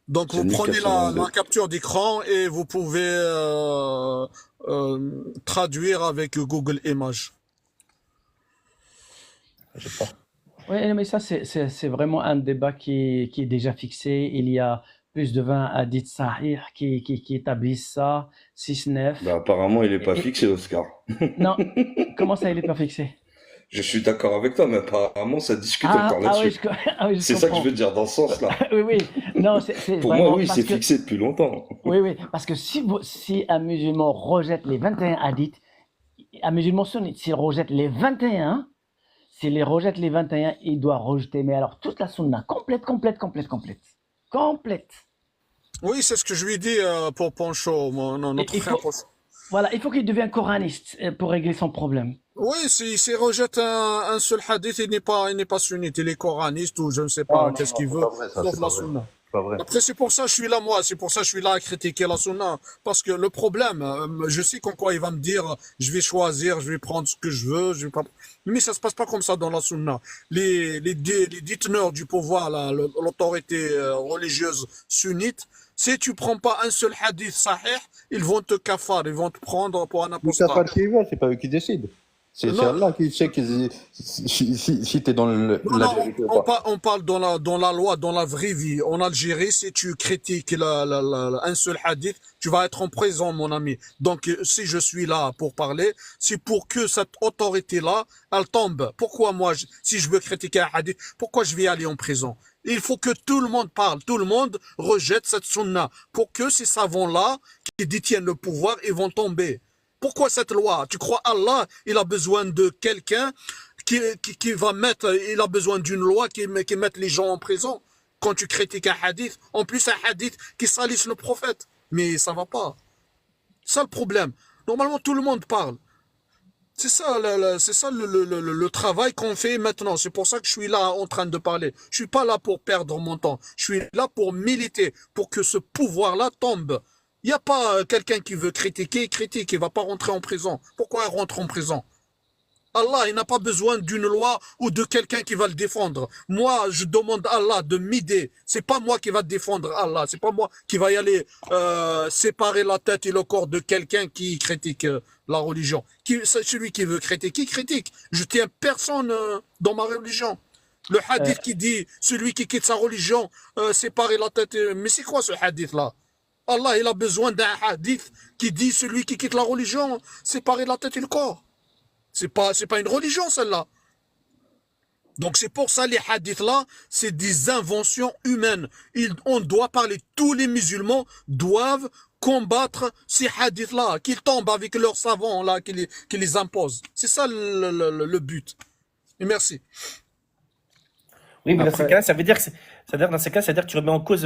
Donc C'est vous prenez 1422. la capture d'écran et vous pouvez traduire avec Google Images. Je sais pas. Oui, mais ça, c'est vraiment un débat qui est déjà fixé. Il y a plus de 20 hadiths sahih qui établissent ça, 6-9. Bah, apparemment, il est pas Et- fixé, Oscar. Non, comment ça, il est pas fixé? Je suis d'accord avec toi, mais apparemment, ça discute Ah, encore ah oui, là-dessus. ah oui, je C'est ça que je comprends. veux dire dans ce sens-là. Oui, oui. Non, c'est Pour moi, vraiment oui, parce c'est que, fixé depuis longtemps. oui, oui, parce que si un musulman rejette les 21 hadiths, un musulman sunnite, s'il rejette les 21, s'il les rejette les 21, il doit rejeter, mais alors toute la sunna, complète, complète, complète, complète. Complète. Oui, c'est ce que je lui dis pour Pancho, notre Il frère faut, Pancho. voilà, il faut qu'il devienne coraniste pour régler son problème. Oui, s'il rejette un seul hadith, il n'est pas sunnite, il est coraniste ou je ne sais pas, Non, qu'est-ce non, qu'il c'est veut, pas vrai, ça, sauf c'est la pas vrai. sunna. C'est pas vrai. Après, c'est pour ça que je suis là, moi. C'est pour ça que je suis là à critiquer la sunna. Parce que le problème, je sais qu'en quoi il va me dire, je vais choisir, je vais prendre ce que je veux, je vais pas... Mais ça se passe pas comme ça dans la sunna. Les déteneurs du pouvoir, là, l'autorité religieuse sunnite, si tu prends pas un seul hadith sahih, ils vont te kafar, ils vont te prendre pour un Mais apostat. t'as pas le qui veut, c'est pas eux qui décident. C'est Non, Allah qui sait si t'es dans non, la non, vérité ou pas. on parle dans la loi, dans la vraie vie. En Algérie, si tu critiques un seul hadith, tu vas être en prison, mon ami. Donc, si je suis là pour parler, c'est pour que cette autorité-là, elle tombe. Pourquoi moi, si je veux critiquer un hadith, pourquoi je vais aller en prison? Il faut que tout le monde parle, tout le monde rejette cette sunna pour que ces savants-là, qui détiennent le pouvoir, ils vont tomber. Pourquoi cette loi? Tu crois Allah, il a besoin de quelqu'un qui va mettre, il a besoin d'une loi qui mette les gens en prison quand tu critiques un hadith. En plus, un hadith qui salisse le prophète. Mais ça va pas. C'est ça le problème. Normalement, tout le monde parle. C'est ça, le travail qu'on fait maintenant. C'est pour ça que je suis là en train de parler. Je suis pas là pour perdre mon temps. Je suis là pour militer, pour que ce pouvoir-là tombe. Il n'y a pas quelqu'un qui veut critiquer, il critique, il va pas rentrer en prison. Pourquoi il rentre en prison? Allah, il n'a pas besoin d'une loi ou de quelqu'un qui va le défendre. Moi, je demande à Allah de m'aider. C'est pas moi qui va défendre Allah. C'est pas moi qui va y aller séparer la tête et le corps de quelqu'un qui critique la religion. Celui qui veut critiquer, critique. Je tiens personne dans ma religion. Le hadith qui dit celui qui quitte sa religion, séparer la tête. Mais c'est quoi ce hadith-là? Allah, il a besoin d'un hadith qui dit celui qui quitte la religion, séparer la tête et le corps. C'est pas une religion, celle-là. Donc c'est pour ça les hadiths là, c'est des inventions humaines. On doit parler, tous les musulmans doivent combattre ces hadiths là, qu'ils tombent avec leurs savants là, qui les imposent. C'est ça le but. Et merci. Oui, mais dans ces Après, cas-là, ça veut dire que dans ces cas, ça veut dire que tu remets en cause,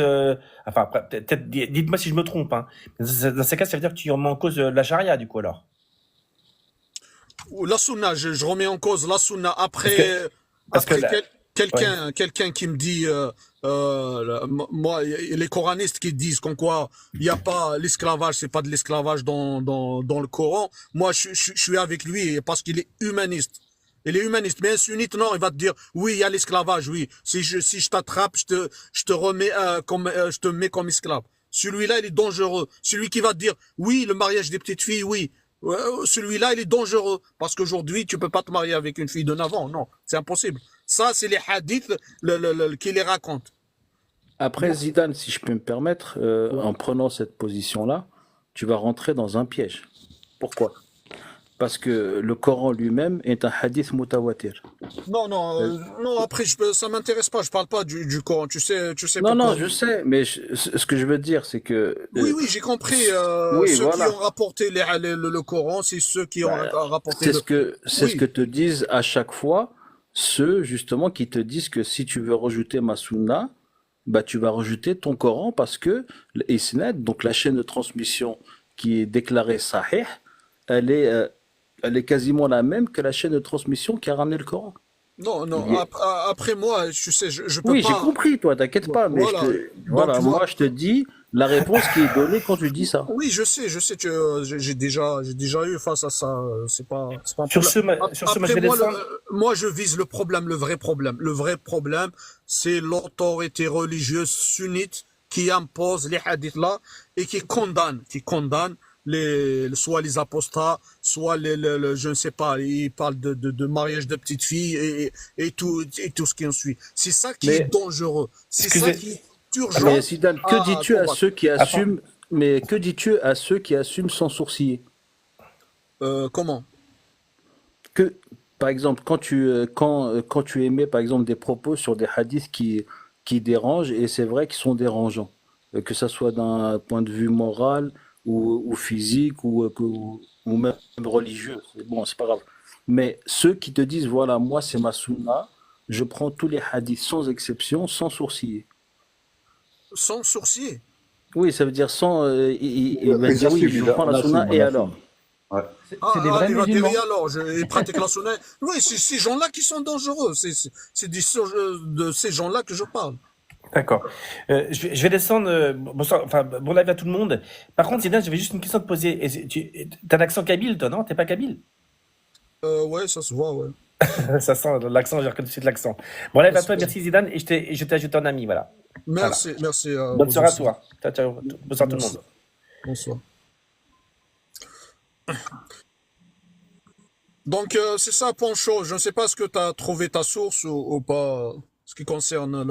enfin, après, peut-être, dites-moi si je me trompe, hein. Dans ces cas, ça veut dire que tu remets en cause la charia, du coup, alors. Ou la sunna, je remets en cause la sunna. Parce que Après ouais. quelqu'un qui me dit, moi, les coranistes qui disent qu'en quoi il n'y a pas l'esclavage, c'est pas de l'esclavage dans le Coran. Moi, je suis avec lui parce qu'il est humaniste. Il est humaniste. Mais un sunnite, non, il va te dire, oui, il y a l'esclavage, oui. Si je t'attrape, je te remets je te mets comme esclave. Celui-là, il est dangereux. Celui qui va te dire, oui, le mariage des petites filles, oui. Ouais, celui-là, il est dangereux. Parce qu'aujourd'hui, tu peux pas te marier avec une fille de 9 ans. Non, c'est impossible. Ça, c'est les hadiths qui les racontent. après, Zidane, si je peux me permettre, en prenant cette position-là, tu vas rentrer dans un piège. Pourquoi? Parce que le Coran lui-même est un hadith mutawatir. Non, après, ça m'intéresse pas. Je parle pas du Coran. Tu sais Non, non, pourquoi. je sais, mais ce que je veux dire, c'est que... Oui, j'ai compris. oui, Ceux qui voilà. ont rapporté le Coran, c'est ceux qui ont Bah, rapporté c'est ce que Oui, te disent à chaque fois ceux, justement, qui te disent que si tu veux rajouter ma sunna, bah, tu vas rajouter ton Coran parce que l'Isnad, donc la chaîne de transmission qui est déclarée sahih, elle est quasiment la même que la chaîne de transmission qui a ramené le Coran. non. Il y a- Après moi, tu sais, je peux Oui, j'ai pas. compris, toi, t'inquiète pas, mais Voilà. voilà, Donc, moi je te dis la réponse qui est donnée quand tu dis ça. oui, je sais que j'ai déjà eu face à ça. C'est pas un Sur problème. sur ce, moi, je Après vais moi, descendre. moi, je vise le problème, le vrai problème. Le vrai problème, c'est l'autorité religieuse sunnite qui impose les hadiths là et qui condamne soit les apostats, soit je ne sais pas, ils parlent de mariage de petites filles et tout ce qui en suit. C'est ça qui est Mais dangereux. C'est ça Excusez, urgente Mais Zidane, que à dis-tu à combattre. ceux qui assument, mais que dis-tu à ceux qui assument sans sourciller? Comment? Que, par exemple, quand tu émets, par exemple, des propos sur des hadiths qui dérangent, et c'est vrai qu'ils sont dérangeants, que ça soit d'un point de vue moral ou physique ou même religieux, bon, c'est pas grave. Mais ceux qui te disent, voilà, moi, c'est ma sunna, je prends tous les hadiths sans exception, sans sourciller. Sans sourcier. Oui, ça veut dire sans. Il va dire, oui, je prends la sunna, et alors? Ouais. C'est des vrais il va dire, musulmans. et alors, il pratique la sunna. Oui, c'est ces gens-là qui sont dangereux. C'est de ces gens-là que je parle. D'accord. Je vais descendre. Bonsoir, enfin, bon live à tout le monde. Par contre, Zidane, j'avais juste une question à te poser. T'as l'accent kabyle, toi, non? T'es pas kabyle? Ouais, ça se voit, ouais. Ça sent l'accent, j'ai reconnu tout de suite l'accent. Bon live à Ça toi, se merci Zidane, et je t'ai ajouté en ami, voilà. Merci, merci. Bonne soirée à aussi. toi. Ciao, ciao. Bonsoir tout le Merci. monde. Bonsoir. Donc, c'est ça, Poncho. Je ne sais pas ce que tu as trouvé ta source ou pas, ce qui concerne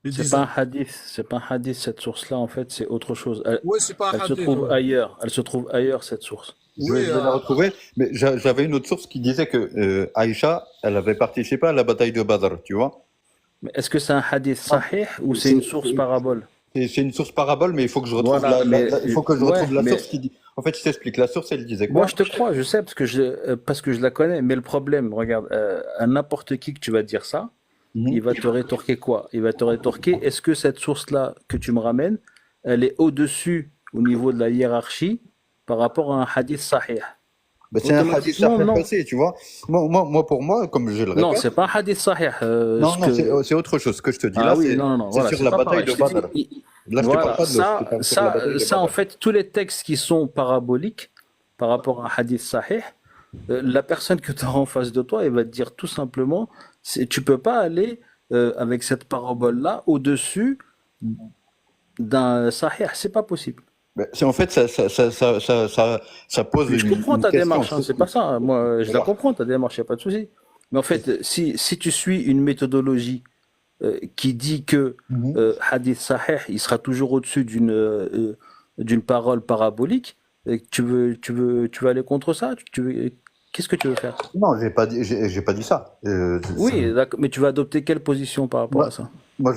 les C'est dizaines. pas un hadith, c'est pas un hadith, cette source-là, en fait, c'est autre chose. Elle, Oui, c'est pas un elle se hadith. trouve Ouais. ailleurs, elle se trouve ailleurs, cette source. Je Oui, vais la retrouver, mais j'avais une autre source qui disait que Aïcha, elle avait participé à la bataille de Badr, tu vois. Mais est-ce que c'est un hadith sahih ou c'est une source parabole? C'est une source parabole, mais il faut que je retrouve Voilà, mais il faut que je retrouve ouais, la mais source qui dit. En fait, je t'explique. La source, elle disait moi quoi? je te crois, je sais parce que je la connais. Mais le problème, regarde, à n'importe qui que tu vas dire ça, il va te rétorquer quoi? Il va te rétorquer, est-ce que cette source-là que tu me ramènes, elle est au-dessus au niveau de la hiérarchie par rapport à un hadith sahih? Ben, c'est un hadith Automatiquement, sahih non. passé, tu vois. Pour moi, comme je le Non, répète, c'est pas un hadith sahih. non, c'est autre chose. Ce que je te dis Ah là, oui, non, c'est voilà, sur c'est la pas bataille pareil. de Je te Badr. dis, Là, je te parle voilà, pas de l'eau, je te parle sur la bataille de ça, en Badr. fait, tous les textes qui sont paraboliques par rapport à un hadith sahih, la personne que tu as en face de toi, elle va te dire tout simplement, tu peux pas aller avec cette parabole-là au-dessus d'un sahih, c'est pas possible. Ben, c'est en fait, ça pose Mais je comprends une ta question. démarche, hein, c'est pas ça, hein. Moi, je la Voilà. comprends, ta démarche, il n'y a pas de souci. Mais en fait, si tu suis une méthodologie qui dit que hadith sahih, il sera toujours au-dessus d'une parole parabolique, et que tu veux aller contre ça? Qu'est-ce que tu veux faire? Non, j'ai pas dit ça. Oui, d'accord, mais tu vas adopter quelle position par rapport Moi, à ça? moi,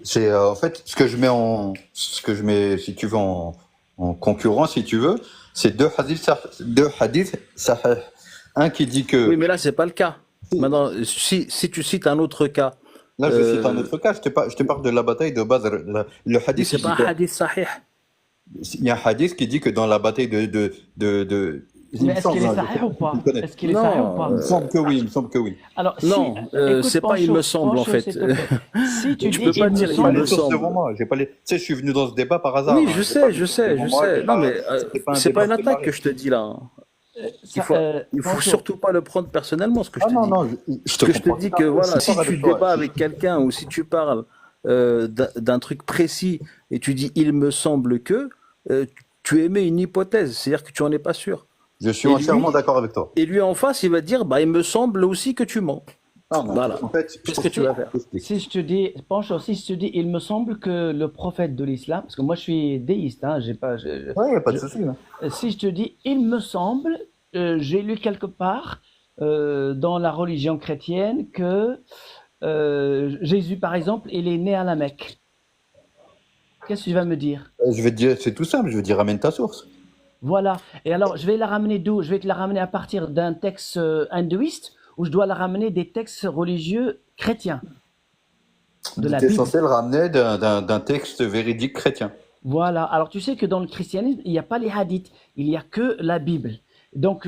c'est en fait ce que je mets, si tu veux, en concurrence, si tu veux, c'est deux hadiths sahih. Un qui dit que, Oui, mais là, c'est pas le cas. Maintenant, si tu cites un autre cas, là, je cite un autre cas, je te parle de la bataille de Badr. Le mais hadith, c'est il pas dit un quoi? hadith sahih. Il y a un hadith qui dit que dans la bataille il Mais me est-ce qu'il est semble, sahih ou pas? tu le connais. Est-ce qu'il est sahih ou pas? Il me semble que oui, il me semble que oui. Alors, si, Non, écoute, c'est pas il Pancho, me semble en Pancho, fait. s'il te plaît. Si tu Tu dis peux pas il me dire J'ai il pas semble, me les sources semble. devant moi. J'ai pas les. Tu sais, je suis venu dans ce débat par hasard. Oui, hein. je J'ai pas sais, les je sources sais, devant je moi. sais. Non, mais C'était pas un c'est pas une débat qui attaque m'a- que je te dis là, hein. ça, Il faut Pancho, surtout pas le prendre personnellement, ce que je Ah te non, dis. non, je te Que je te comprends. dis que voilà, Je suis si d'accord tu avec toi. débats avec quelqu'un ou si tu parles d'un truc précis et tu dis il me semble que, tu émets une hypothèse, c'est-à-dire que tu en es pas sûr. Je suis Et entièrement lui, d'accord avec toi. et lui en face, il va te dire bah il me semble aussi que tu mens. Non, non. Voilà. En fait, Qu'est-ce que tu vas faire? si je te dis, Pancho, si je te dis, il me semble que le prophète de l'islam, parce que moi je suis déiste, hein, j'ai pas, Ouais, y a pas de je- souci. Hein. si je te dis, il me semble, j'ai lu quelque part dans la religion chrétienne que Jésus, par exemple, il est né à la Mecque. Qu'est-ce que tu vas me dire? Je vais te dire, c'est tout simple. Je vais te dire, ramène ta source. Voilà. Et alors, je vais la ramener d'où? Je vais te la ramener à partir d'un texte hindouiste ou je dois la ramener des textes religieux chrétiens, de la Tu es Bible. censé le ramener d'un texte véridique chrétien. Voilà. Alors, tu sais que dans le christianisme, il n'y a pas les hadiths, il n'y a que la Bible. Donc,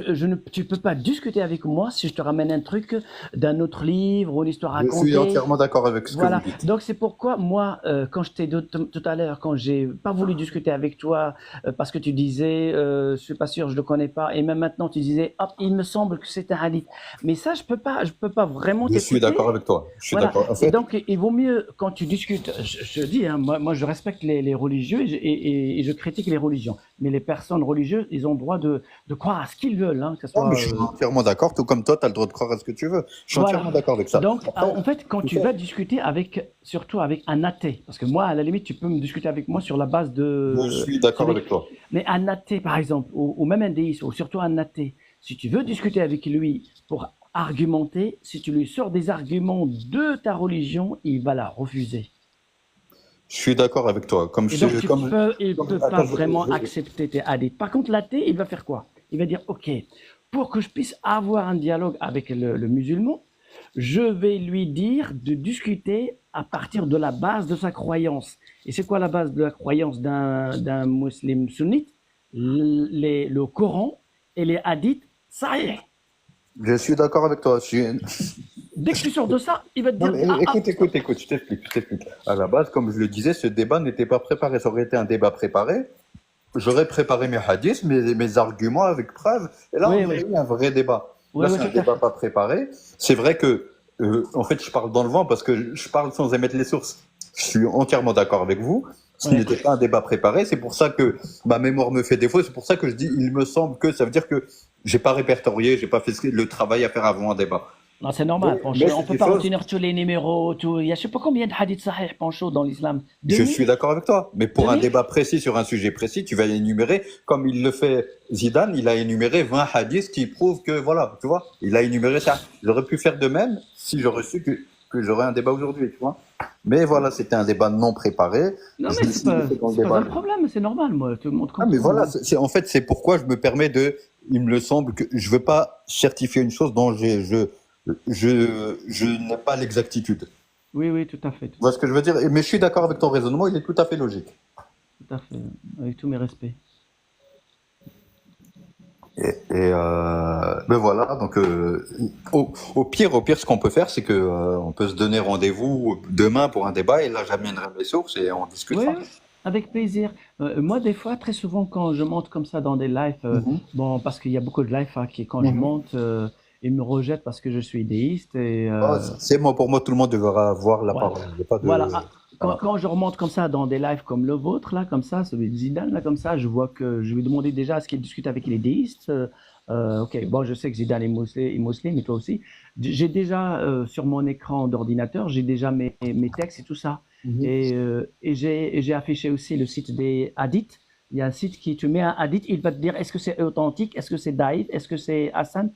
tu peux pas discuter avec moi si je te ramène un truc d'un autre livre ou une histoire Je suis racontée. entièrement d'accord avec ce que Voilà. vous dites. Donc, c'est pourquoi moi, quand je t'ai dit tout à l'heure, quand j'ai pas voulu discuter avec toi parce que tu disais, je suis pas sûr, je le connais pas, et même maintenant tu disais, hop, il me semble que c'est un hadith. Mais ça, je peux pas vraiment Je suis t'écouter. d'accord avec toi. Je suis Voilà. d'accord. En Et fait, donc, il vaut mieux, quand tu discutes, je dis, hein, moi, je respecte les religieux et je critique les religions. mais les personnes religieuses, ils ont le droit de croire à ce qu'ils veulent, hein, que ce Non, soit. mais je suis entièrement d'accord, tout comme toi, tu as le droit de croire à ce que tu veux. Je suis Voilà. entièrement d'accord avec ça. Donc, Après, en fait, quand tu vas discuter avec, surtout avec un athée, parce que moi, à la limite, tu peux me discuter avec moi sur la base de. je suis d'accord avec toi. Mais un athée, par exemple, ou même un déiste, ou surtout un athée, si tu veux discuter avec lui pour argumenter, si tu lui sors des arguments de ta religion, il va la refuser. Je suis d'accord avec toi. Comme Et je, donc, il comme- peut pas attends, vraiment accepter tes hadiths. Par contre, l'athée, il va faire quoi? Il va dire, OK, pour que je puisse avoir un dialogue avec le musulman, je vais lui dire de discuter à partir de la base de sa croyance. Et c'est quoi la base de la croyance d'un musulman sunnite? Le Coran et les hadiths, ça y est. je suis d'accord avec toi. Dès que tu sors de ça, il va te Non, dire, mais écoute, je t'explique. À la base, comme je le disais, ce débat n'était pas préparé. Ça aurait été un débat préparé. J'aurais préparé mes hadiths, mes arguments avec preuves. Et là, Oui, on aurait eu un vrai débat. Oui, Là, oui, c'est un tout à débat fait. pas préparé. C'est vrai que, en fait, je parle dans le vent parce que je parle sans émettre les sources. Je suis entièrement d'accord avec vous. Ce Ouais. n'était pas un débat préparé. C'est pour ça que ma mémoire me fait défaut. C'est pour ça que je dis, il me semble que ça veut dire que j'ai pas répertorié, j'ai pas fait le travail à faire avant un débat. Non, c'est normal, Mais Pancho. On c'est peut des pas choses- retenir tous les numéros, tout. Il y a je sais pas combien de hadiths sahih, Pancho, dans l'islam. Je 2000? suis d'accord avec toi, mais pour un 2000? débat précis sur un sujet précis, tu vas énumérer, comme il le fait Zidane, il a énuméré 20 hadiths qui prouvent que, voilà, tu vois, il a énuméré ça. J'aurais pu faire de même si j'aurais su que j'aurais un débat aujourd'hui, tu vois. Mais voilà, c'était un débat non préparé. Non, Je mais me c'est suis pas, laissé dans le c'est pas débat. un problème, c'est normal, moi. Tout le monde Ah, comprend. mais voilà, en fait, c'est pourquoi je me permets il me semble que je veux pas certifier une chose dont je n'ai pas l'exactitude. Oui, oui, tout à fait. Tu vois ce que je veux dire? Mais je suis d'accord avec ton raisonnement, il est tout à fait logique. Tout à fait. Avec tous mes respects. Ben voilà, donc au pire, ce qu'on peut faire, c'est que on peut se donner rendez-vous demain pour un débat et là j'amènerai mes sources et on Oui, discutera. oui, avec plaisir. Moi, des fois, très souvent, quand je monte comme ça dans des lives, Mhm. bon, parce qu'il y a beaucoup de lives hein, qui, quand je Mhm. monte, ils me rejettent parce que je suis déiste. Et, Ah, c'est moi, pour moi, tout le monde devra avoir la voilà. parole. Il y a pas de... Voilà. Ah, Voilà. quand je remonte comme ça dans des lives comme le vôtre, là, comme ça, celui de Zidane, là, comme ça, je vois que je lui ai demandé déjà à ce qu'il discute avec les déistes. Ok, bon, je sais que Zidane est musulman, mais toi aussi. J'ai déjà sur mon écran d'ordinateur, j'ai déjà mes textes et tout ça. Mhm. Et j'ai affiché aussi le site des hadiths. Il y a un site qui te met un hadith, il va te dire est-ce que c'est authentique, est-ce que c'est Daïd, est-ce que c'est Hassan.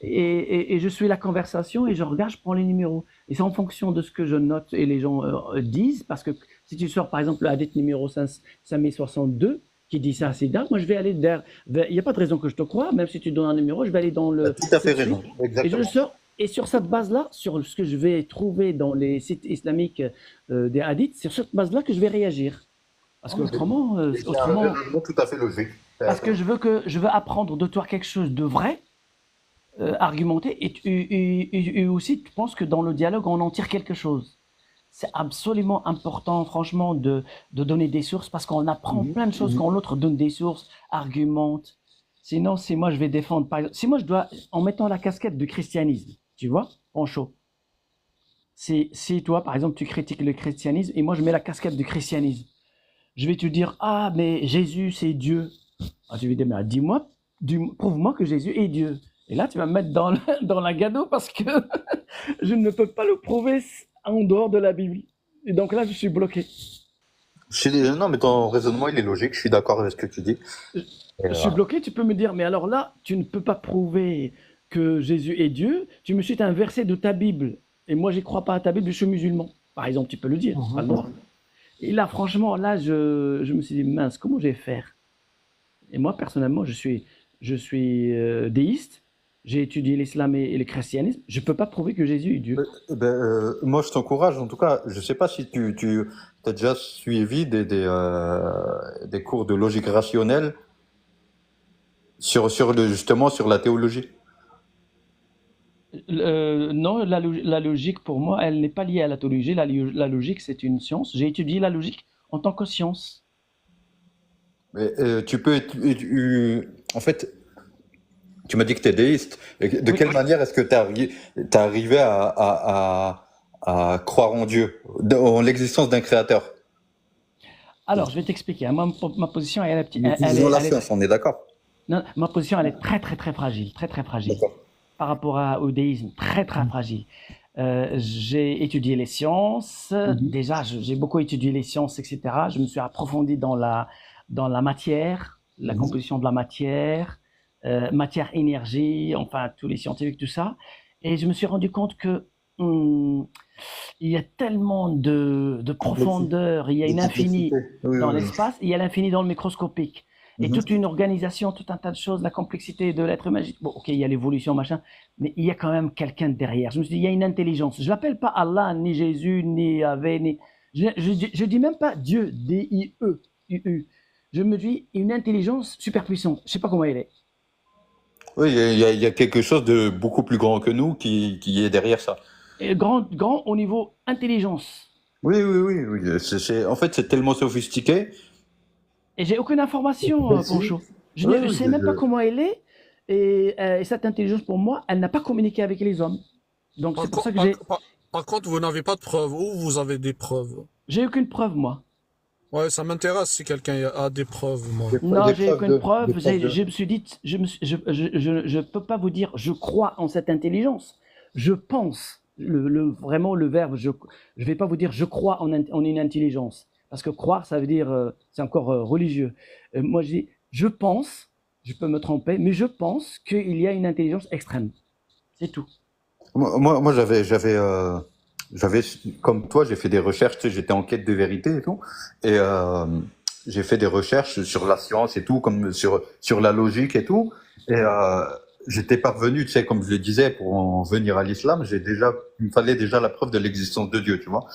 Et je suis la conversation et je regarde, je prends les numéros. Et c'est en fonction de ce que je note et les gens disent, parce que si tu sors par exemple le hadith numéro 5062 qui dit ça à Zidane, moi je vais aller il n'y a pas de raison que je te croie, même si tu donnes un numéro, je vais aller dans Tu as le. tout à fait tout de suite, raison. et je Exactement. le sors. Et sur cette base-là, sur ce que je vais trouver dans les sites islamiques des hadiths, c'est sur cette base-là que je vais réagir. Parce C'est qu'autrement, un raisonnement tout à fait logique. parce que je veux apprendre de toi quelque chose de vrai, argumenté, et aussi tu penses que dans le dialogue, on en tire quelque chose. C'est absolument important, franchement, de donner des sources parce qu'on apprend Mhm. plein de choses Mhm. quand l'autre donne des sources, argumente. Sinon, si moi je vais défendre, par exemple, si moi je dois, en mettant la casquette du christianisme, tu vois, en chaud. Si toi, par exemple, tu critiques le christianisme et moi je mets la casquette du christianisme, je vais te dire, ah, mais Jésus, c'est Dieu. Ah, tu vas dire, mais dis-moi, prouve-moi que Jésus est Dieu. Et là, tu vas me mettre dans la gado parce que je ne peux pas le prouver en dehors de la Bible. Et donc là, je suis bloqué. Non, mais ton raisonnement, il est logique. Je suis d'accord avec ce que tu dis. Je suis bloqué, tu peux me dire, mais alors là, tu ne peux pas prouver que Jésus est Dieu. Tu me cites un verset de ta Bible. Et moi, je ne crois pas à ta Bible, je suis musulman. Par exemple, tu peux le dire, pas le droit. Et là, franchement, là, je me suis dit, mince, comment je vais faire? Et moi, personnellement, je suis déiste. J'ai étudié l'islam et le christianisme. Je ne peux pas prouver que Jésus est Dieu. Moi, je t'encourage. En tout cas, je sais pas si tu as déjà suivi des cours de logique rationnelle justement sur la théologie. Non, la logique, pour moi, elle n'est pas liée à la théologie. La logique, c'est une science. J'ai étudié la logique en tant que science. Mais tu peux en fait, tu m'as dit que tu es déiste. De Oui. quelle manière est-ce que tu es arrivé à croire en Dieu, en l'existence d'un créateur? Alors, je vais t'expliquer. Hein. Moi, ma position, elle est petite. Nous utilisons la science, on est d'accord. Non, ma position, elle est très, très, très fragile. Très, très fragile. D'accord. Par rapport au déisme, très, très fragile. J'ai étudié les sciences. Déjà, j'ai beaucoup étudié les sciences, etc. Je me suis approfondi dans la matière, la composition de la matière, matière-énergie, enfin, tous les scientifiques, tout ça. Et je me suis rendu compte que il y a tellement de profondeur, il y a une infinie dans l'espace, il y a l'infini dans le microscopique. Et toute une organisation, tout un tas de choses, la complexité de l'être humain. Bon, ok, il y a l'évolution, machin, mais il y a quand même quelqu'un derrière. Je me suis dit, il y a une intelligence. Je l'appelle pas Allah, ni Jésus, ni Yahvé, ni... Je dis même pas Dieu, D-I-E, U-U. Je me dis, une intelligence super puissante. Je sais pas comment elle est. Oui, il y a quelque chose de beaucoup plus grand que nous qui est derrière ça. Et grand au niveau intelligence. Oui. En fait, c'est tellement sophistiqué. Et j'ai aucune information, Poncho. Je ne sais même pas comment elle est. Et cette intelligence, pour moi, elle n'a pas communiqué avec les hommes. Donc c'est pour ça que j'ai... Par contre, vous n'avez pas de preuves. Ou vous avez des preuves? J'ai aucune preuve, moi. Ouais, ça m'intéresse si quelqu'un a des preuves, moi. Non, j'ai aucune preuve. Je me suis dit, je peux pas vous dire, je crois en cette intelligence. Je pense, vraiment le verbe, je vais pas vous dire, je crois en une intelligence. Parce que croire, ça veut dire, c'est encore religieux. Moi, je dis, je pense, je peux me tromper, mais je pense qu'il y a une intelligence extrême. C'est tout. Moi, j'avais, comme toi, j'ai fait des recherches, tu sais, j'étais en quête de vérité et tout, et j'ai fait des recherches sur la science et tout, comme sur la logique et tout, et j'étais parvenu, tu sais, comme je le disais, pour en venir à l'islam, il me fallait déjà la preuve de l'existence de Dieu, tu vois,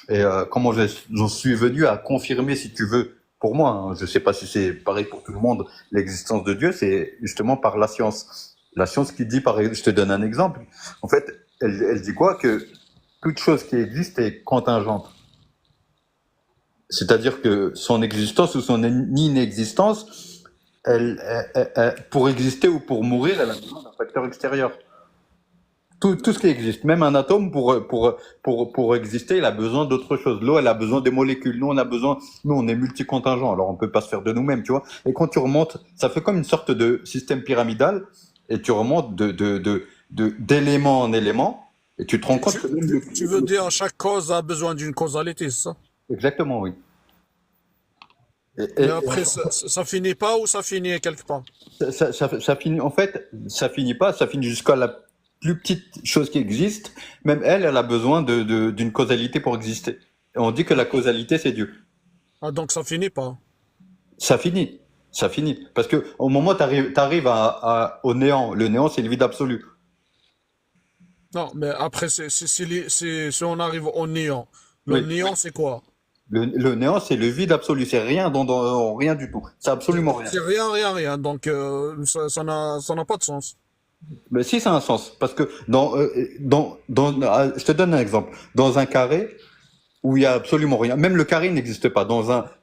et comment j'en suis venu à confirmer, si tu veux, pour moi, hein, je sais pas si c'est pareil pour tout le monde, l'existence de Dieu, c'est justement par la science. La science qui dit, je te donne un exemple, en fait, elle dit quoi? Que toute chose qui existe est contingente. C'est-à-dire que son existence ou son inexistence, pour exister ou pour mourir, elle a besoin d'un facteur extérieur. Tout ce qui existe, même un atome, pour exister, il a besoin d'autre chose. L'eau, elle a besoin des molécules. Nous, on est multicontingent, alors on peut pas se faire de nous-mêmes, tu vois. Et quand tu remontes, ça fait comme une sorte de système pyramidal, et tu remontes d'élément en élément, et tu te rends compte que... Tu veux dire chaque cause a besoin d'une causalité, c'est ça? Exactement, oui. Et après, ça finit pas ou ça finit quelque part? Ça finit, en fait, ça finit pas, ça finit jusqu'à la plus petite chose qui existe. Même elle a besoin d'une causalité pour exister. Et on dit que la causalité, c'est Dieu. Ah, donc ça finit pas? Ça finit. Parce que au moment où t'arrives au néant, le néant, c'est le vide absolu. Non, mais après, si on arrive au néant, le néant, c'est quoi? Le néant, c'est le vide absolu. C'est rien dans rien du tout. C'est absolument rien. C'est rien. Donc, ça n'a pas de sens. Mais si, ça a un sens. Parce que je te donne un exemple. Dans un carré où il y a absolument rien, même le carré n'existe pas.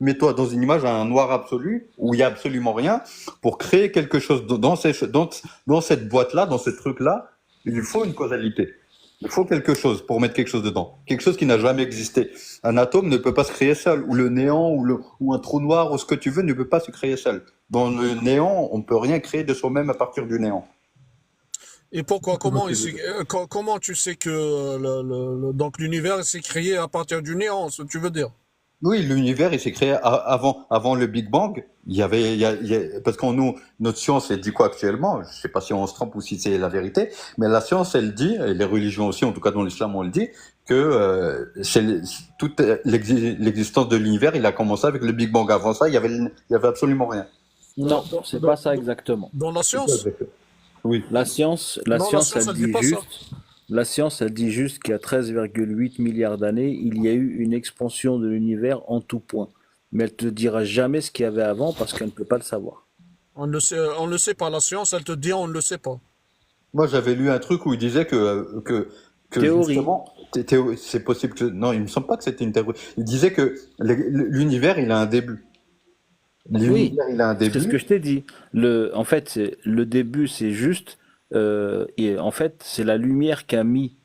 Mets-toi dans une image, un noir absolu où il y a absolument rien. Pour créer quelque chose dans cette boîte-là, dans ce truc-là, il faut une causalité. Il faut quelque chose pour mettre quelque chose dedans. Quelque chose qui n'a jamais existé. Un atome ne peut pas se créer seul. Ou le néant, ou un trou noir, ou ce que tu veux, ne peut pas se créer seul. Dans le néant, on peut rien créer de soi-même à partir du néant. Et pourquoi? Comment tu sais que donc l'univers s'est créé à partir du néant, ce que tu veux dire? Oui, l'univers, il s'est créé avant le Big Bang. Parce que notre science, elle dit quoi actuellement? Je sais pas si on se trompe ou si c'est la vérité, mais la science, elle dit, et les religions aussi, en tout cas dans l'islam, on le dit, que toute l'existence de l'univers, il a commencé avec le Big Bang. Avant ça, il y avait absolument rien. Non, c'est pas ça exactement. Dans la science? Oui. La science, elle dit juste qu'il y a 13,8 milliards d'années, il y a eu une expansion de l'univers en tout point. Mais elle te dira jamais ce qu'il y avait avant parce qu'elle ne peut pas le savoir. On le sait pas. La science, elle te dit on ne le sait pas. Moi, j'avais lu un truc où il disait que Théorie. justement, c'est possible que... Non, il me semble pas que c'était une théorie. Il disait que l'univers, il a un début. L'univers, il a un début. C'est ce que je t'ai dit. En fait, le début, c'est juste... et en fait, c'est la lumière qu'a mis,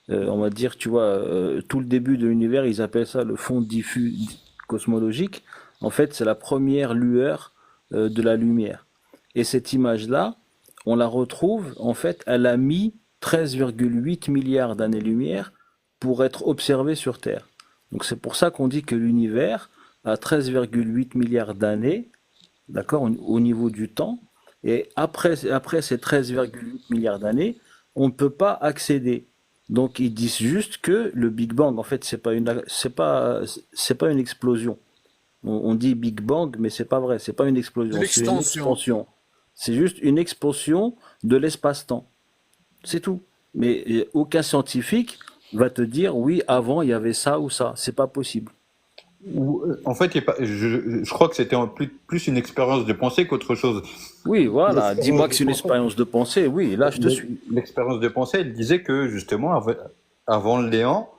on va dire, tu vois, tout le début de l'univers, ils appellent ça le fond diffus cosmologique. En fait, c'est la première lueur de la lumière. Et cette image-là, on la retrouve, en fait, elle a mis 13,8 milliards d'années-lumière pour être observée sur Terre. Donc c'est pour ça qu'on dit que l'univers a 13,8 milliards d'années, d'accord, au niveau du temps. Et après ces 13,8 milliards d'années, on ne peut pas accéder. Donc ils disent juste que le Big Bang, en fait, c'est pas une explosion. On dit Big Bang, mais c'est pas vrai, c'est pas une explosion, c'est une expansion. C'est juste une expansion de l'espace-temps. C'est tout. Mais aucun scientifique va te dire oui, avant il y avait ça ou ça. C'est pas possible. En fait, je crois que c'était plus une expérience de pensée qu'autre chose. Oui, voilà. Dis-moi que c'est une expérience de pensée. Oui, là je te suis. L'expérience de pensée, elle disait que justement, avant le néant,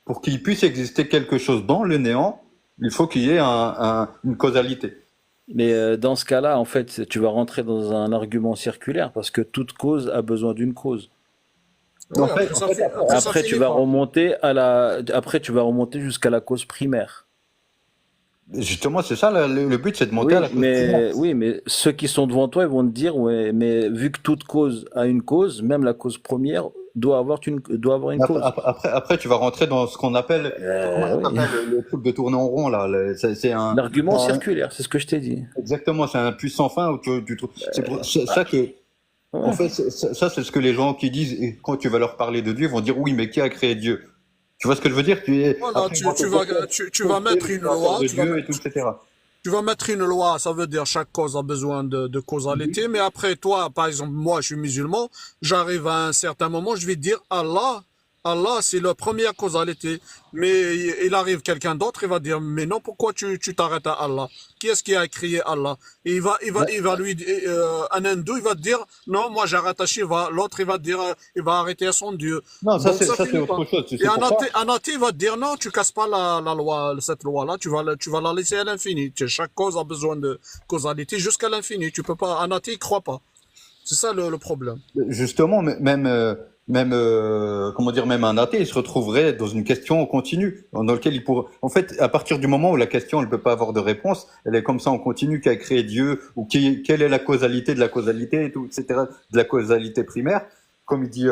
pour qu'il puisse exister quelque chose dans le néant, il faut qu'il y ait une causalité. Mais dans ce cas-là, en fait, tu vas rentrer dans un argument circulaire parce que toute cause a besoin d'une cause. Ouais, Après, tu vas remonter jusqu'à la cause primaire. Justement, c'est ça, le but, c'est de monter à la cause primaire. Oui, mais ceux qui sont devant toi, ils vont te dire, ouais, mais vu que toute cause a une cause, même la cause première doit avoir une cause. Après, tu vas rentrer dans ce qu'on appelle, le truc de tourner en rond, là. L'argument circulaire, c'est ce que je t'ai dit. Exactement, c'est un puits sans fin. C'est pour ça que, en fait, ça, c'est ce que les gens qui disent, et quand tu vas leur parler de Dieu, ils vont dire, oui, mais qui a créé Dieu? Tu vois ce que je veux dire? Voilà, tu vas mettre une loi, tu vas mettre une loi, ça veut dire chaque cause a besoin de causalité, mais après toi, par exemple, moi je suis musulman, j'arrive à un certain moment, je vais te dire Allah c'est la première causalité, mais il arrive quelqu'un d'autre, il va dire mais non, pourquoi tu t'arrêtes à Allah? Qui est-ce qui a créé Allah? Et il va lui un hindou, il va te dire non, moi j'arrête à Shiva, l'autre il va dire il va arrêter à son Dieu. Non, ça c'est autre chose. Et un athée va te dire non, tu casses pas la loi, cette loi-là, tu vas la laisser à l'infini. Chaque cause a besoin de causalité jusqu'à l'infini. Tu peux pas, un athée il croit pas. C'est ça le problème. Justement, même un athée, il se retrouverait dans une question continue, dans laquelle il pourrait, en fait, à partir du moment où la question, elle peut pas avoir de réponse, elle est comme ça en continu, qui a créé Dieu, ou quelle est la causalité de la causalité, et tout, etc., de la causalité primaire, comme il dit,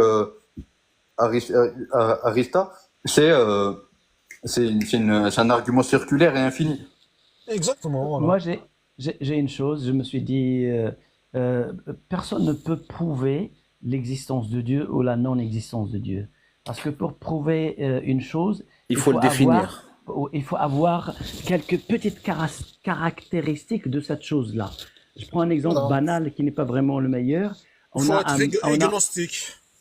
Arista, c'est un argument circulaire et infini. Exactement, voilà. Moi, j'ai une chose, je me suis dit, personne ne peut prouver l'existence de Dieu ou la non-existence de Dieu. Parce que pour prouver une chose, il faut le définir. Il faut avoir quelques petites caractéristiques de cette chose-là. Je prends un exemple banal qui n'est pas vraiment le meilleur. On a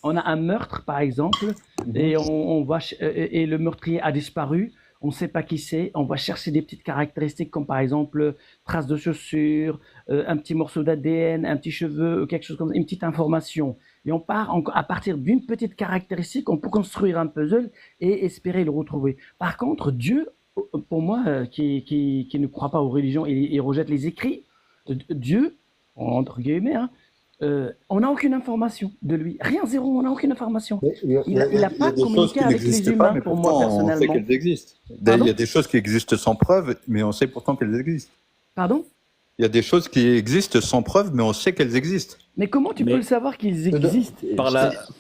un meurtre, par exemple, et et le meurtrier a disparu. On ne sait pas qui c'est, on va chercher des petites caractéristiques comme par exemple traces de chaussures, un petit morceau d'ADN, un petit cheveu, quelque chose comme ça, une petite information. Et on part à partir d'une petite caractéristique, on peut construire un puzzle et espérer le retrouver. Par contre, Dieu, pour moi, qui ne croit pas aux religions et rejette les écrits, Dieu, entre guillemets, on n'a aucune information de lui. Rien, zéro, on n'a aucune information. Il n'a pas communiqué avec les humains, pour moi, personnellement. On sait qu'elles existent. Il y a des choses qui existent sans preuve, mais on sait pourtant qu'elles existent. Pardon? Il y a des choses qui existent sans preuve, mais on sait qu'elles existent. Mais comment tu peux le savoir qu'ils existent?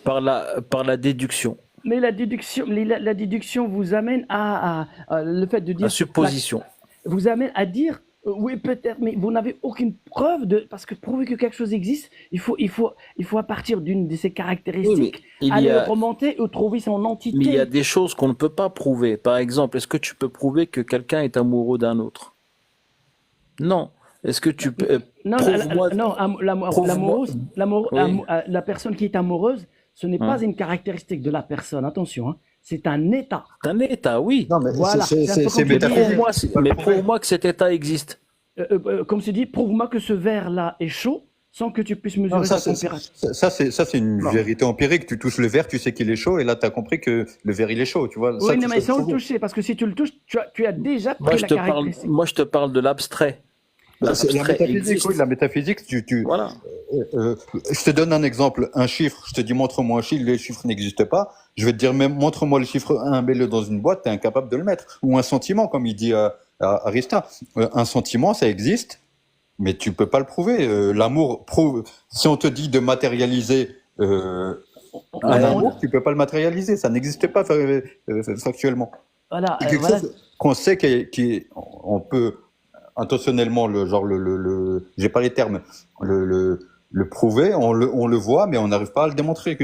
Par la déduction. Mais la déduction vous amène à le fait de dire... La supposition. Vous amène à dire... oui, peut-être, mais vous n'avez aucune preuve parce que prouver que quelque chose existe, il faut à partir d'une de ces caractéristiques aller remonter ou trouver son entité. Mais il y a des choses qu'on ne peut pas prouver. Par exemple, est-ce que tu peux prouver que quelqu'un est amoureux d'un autre? Non. Est-ce que tu peux la personne qui est amoureuse, ce n'est pas une caractéristique de la personne. Attention, hein. C'est un état. C'est un état, oui. Non, mais voilà. c'est métaphysique. Mais prouve-moi que cet état existe. Comme c'est dit, prouve-moi que ce verre-là est chaud sans que tu puisses mesurer sa température. Ça, c'est une vérité empirique. Tu touches le verre, tu sais qu'il est chaud, et là, tu as compris que le verre, il est chaud. Tu vois, oui, mais sans le toucher, parce que si tu le touches, tu as déjà pris la caractéristique. Moi, je te parle de l'abstrait. La métaphysique, oui, la métaphysique, Voilà. Je te donne un exemple, un chiffre, je te dis montre-moi un chiffre, les chiffres n'existent pas, je vais te dire même montre-moi le chiffre 1, mets-le dans une boîte, tu es incapable de le mettre. Ou un sentiment, comme il dit Arista, un sentiment, ça existe, mais tu peux pas le prouver. L'amour prouve. Si on te dit de matérialiser un amour, tu peux pas le matérialiser. Ça n'existe pas factuellement. Voilà, C'est quelque chose qu'on sait qu'on peut intentionnellement j'ai pas les termes, le prouver, on le voit, mais on n'arrive pas à le démontrer.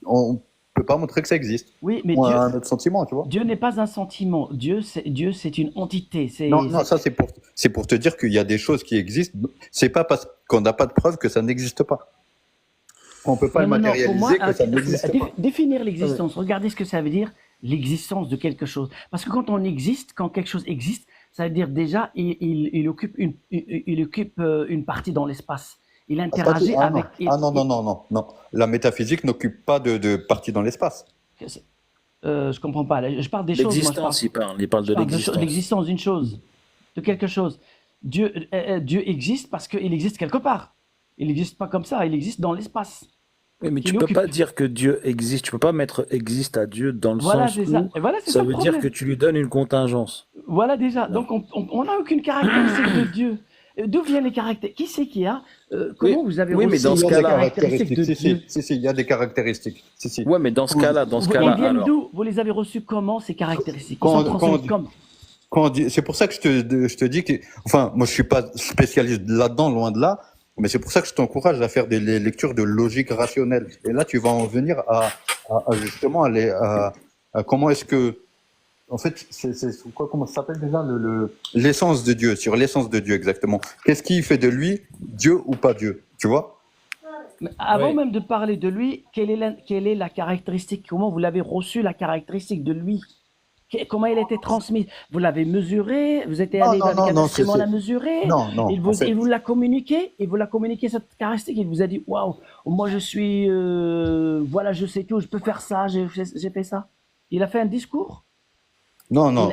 On peut pas montrer que ça existe. Oui, mais Ou Dieu, un autre sentiment, tu vois. Dieu n'est pas un sentiment. Dieu, c'est une entité. Non, ça c'est pour te dire qu'il y a des choses qui existent. C'est pas parce qu'on n'a pas de preuve que ça n'existe pas. On peut pas le matérialiser pour moi, que ça n'existe pas. définir l'existence. Regardez ce que ça veut dire, l'existence de quelque chose. Parce que quand on existe, quand quelque chose existe, ça veut dire déjà il occupe une partie dans l'espace. Il interagit avec. Non. La métaphysique n'occupe pas de partie dans l'espace. Je comprends pas. Je parle des choses. L'existence, il parle de l'existence. L'existence d'une chose, de quelque chose. Dieu existe parce qu'il existe quelque part. Il n'existe pas comme ça. Il existe dans l'espace. Oui, mais tu peux pas dire que Dieu existe. Tu peux pas mettre existe à Dieu dans le sens où ça veut dire que tu lui donnes une contingence. Voilà déjà. Donc on n'a aucune caractéristique de Dieu. D'où viennent les caractéristiques? Qui c'est qui a comment vous avez reçu mais dans ce cas-là, caractéristiques de Dieu? Si, il y a des caractéristiques. Si. Ouais, mais dans ce cas-là, Ils viennent d'où? Vous les avez reçus comment, ces caractéristiques? Ils sont transmis comment? C'est pour ça que je te dis que, enfin, moi je suis pas spécialiste là-dedans, loin de là, mais c'est pour ça que je t'encourage à faire des lectures de logique rationnelle. Et là, tu vas en venir à justement à comment est-ce que, en fait, c'est quoi, comment ça s'appelle déjà, l'essence de Dieu, sur l'essence de Dieu exactement. Qu'est-ce qui fait de lui Dieu ou pas Dieu, tu vois? Mais avant même de parler de lui, quelle est la caractéristique? Comment vous l'avez reçu, la caractéristique de lui? Comment elle a été transmise? Vous l'avez mesurée? Vous êtes allé avec un instrument la mesurer? Non. Il vous l'a communiqué? Il vous l'a communiqué cette caractéristique? Il vous a dit waouh, moi je suis, voilà, je sais tout, je peux faire ça, j'ai fait ça. Il a fait un discours? Non.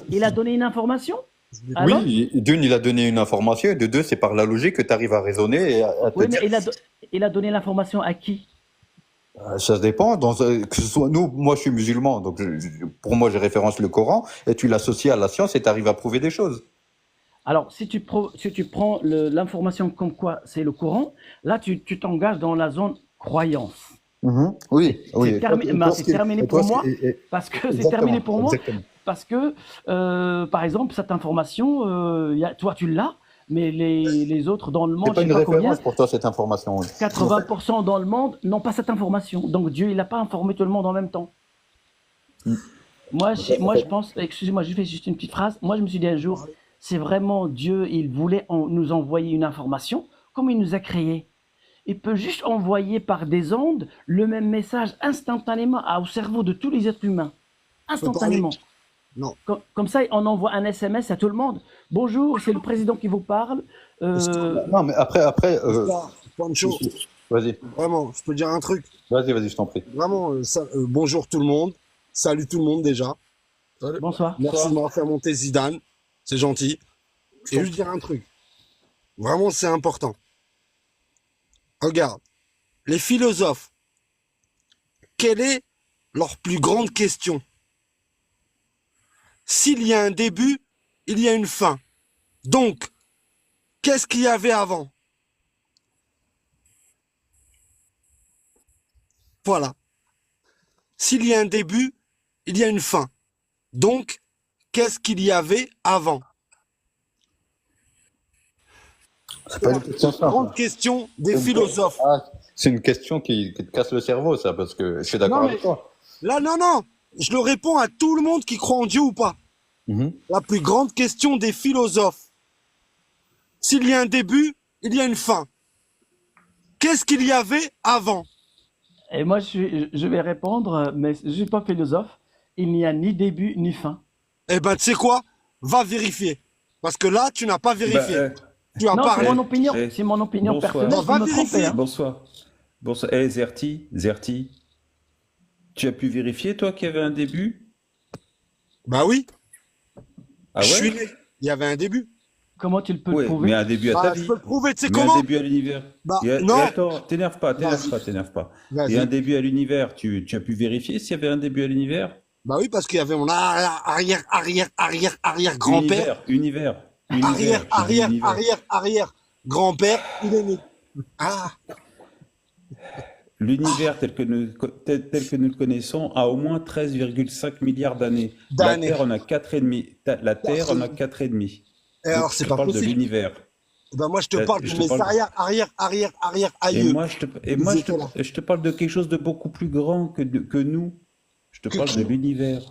Il a donné une information? Oui, d'une, il a donné une information, et de deux, c'est par la logique que tu arrives à raisonner et à te dire. Mais il a donné l'information à qui? Ça dépend. Que ce soit nous, moi je suis musulman, donc pour moi je référence le Coran, et tu l'associes à la science et tu arrives à prouver des choses. Alors, si tu prends l'information comme quoi c'est le Coran, là tu t'engages dans la zone croyance. Oui. C'est terminé pour moi, parce que c'est terminé pour moi, parce que, par exemple, cette information, toi tu l'as, mais les autres dans le monde, c'est pas une référence pour toi cette information. 80% dans le monde n'ont pas cette information. Donc Dieu, il n'a pas informé tout le monde en même temps. Moi, je pense, excusez-moi, je fais juste une petite phrase. Moi, je me suis dit un jour, c'est vraiment Dieu, il voulait nous envoyer une information, comme il nous a créés. Il peut juste envoyer par des ondes le même message instantanément au cerveau de tous les êtres humains. Instantanément. Non. Comme ça, on envoie un SMS à tout le monde. Bonjour, c'est le président qui vous parle. Non, mais après. Pancho, vas-y. vraiment, je peux dire un truc. Vas-y, je t'en prie. Vraiment, bonjour tout le monde. Salut tout le monde déjà. Bonsoir. Merci de m'avoir fait monter Zidane. C'est gentil. Et juste dire un truc. Vraiment, c'est important. Regarde, les philosophes, quelle est leur plus grande question? S'il y a un début, il y a une fin. Donc, qu'est-ce qu'il y avait avant? Voilà. S'il y a un début, il y a une fin. Donc, qu'est-ce qu'il y avait avant? C'est pas une question simple. Grande question des philosophes. C'est une question qui te casse le cerveau, ça, parce que je suis d'accord avec toi. Là, non. Je le réponds à tout le monde qui croit en Dieu ou pas. La plus grande question des philosophes. S'il y a un début, il y a une fin. Qu'est-ce qu'il y avait avant? Et moi, je vais répondre, mais je ne suis pas philosophe. Il n'y a ni début ni fin. Eh ben, tu sais quoi? Va vérifier. Parce que là, tu n'as pas vérifié. Tu as parlé. C'est mon opinion personnelle. Va vérifier. Hein. Bonsoir. Zerti, tu as pu vérifier, toi, qu'il y avait un début? Bah oui. Ah ouais? Je suis né. Il y avait un début. Comment tu peux le prouver? Mais un début à ta vie. Je peux le prouver, tu sais mais comment? un début à l'univers. Non. Attends, t'énerve pas. Il y a un début à l'univers. Tu as pu vérifier s'il y avait un début à l'univers? Bah oui, parce qu'il y avait mon arrière grand-père, Univers. arrière, J'ai dit arrière, univers. arrière, arrière grand-père, il est né. Ah, L'univers tel que nous le connaissons a au moins 13,5 milliards d'années. La d'années. Terre en a 4,5. La Terre en a 4,5. Et alors, Donc, je c'est te pas parle de possible. l'univers. Ben moi, je te Là, parle de je te mes parle- arrière, Et aïeux. moi, Ils étaient là. je te parle de quelque chose de beaucoup plus grand que nous. Je te Que parle qui? de l'univers.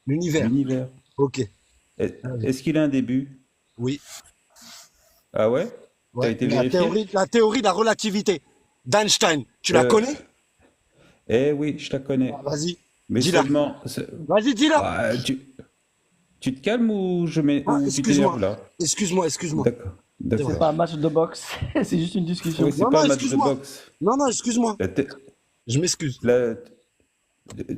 L'univers. L'univers. Ok. Est-ce qu'il a un début? Oui. Ah ouais? T'as Ouais. été vérifié? La théorie de la relativité d'Einstein. Tu la Euh, connais? Eh oui, je la connais. Vas-y. Mais Dis-la. seulement. Vas-y, dis-la. Ah, tu te calmes ou je mets Ah, ou tu excuse-moi. t'énerves là? Excuse-moi. D'accord. C'est D'accord. pas un match de boxe, c'est juste une discussion. Oui, c'est Non, pas non, un match de excuse-moi. boxe. Non, excuse-moi. La te- Je m'excuse. la-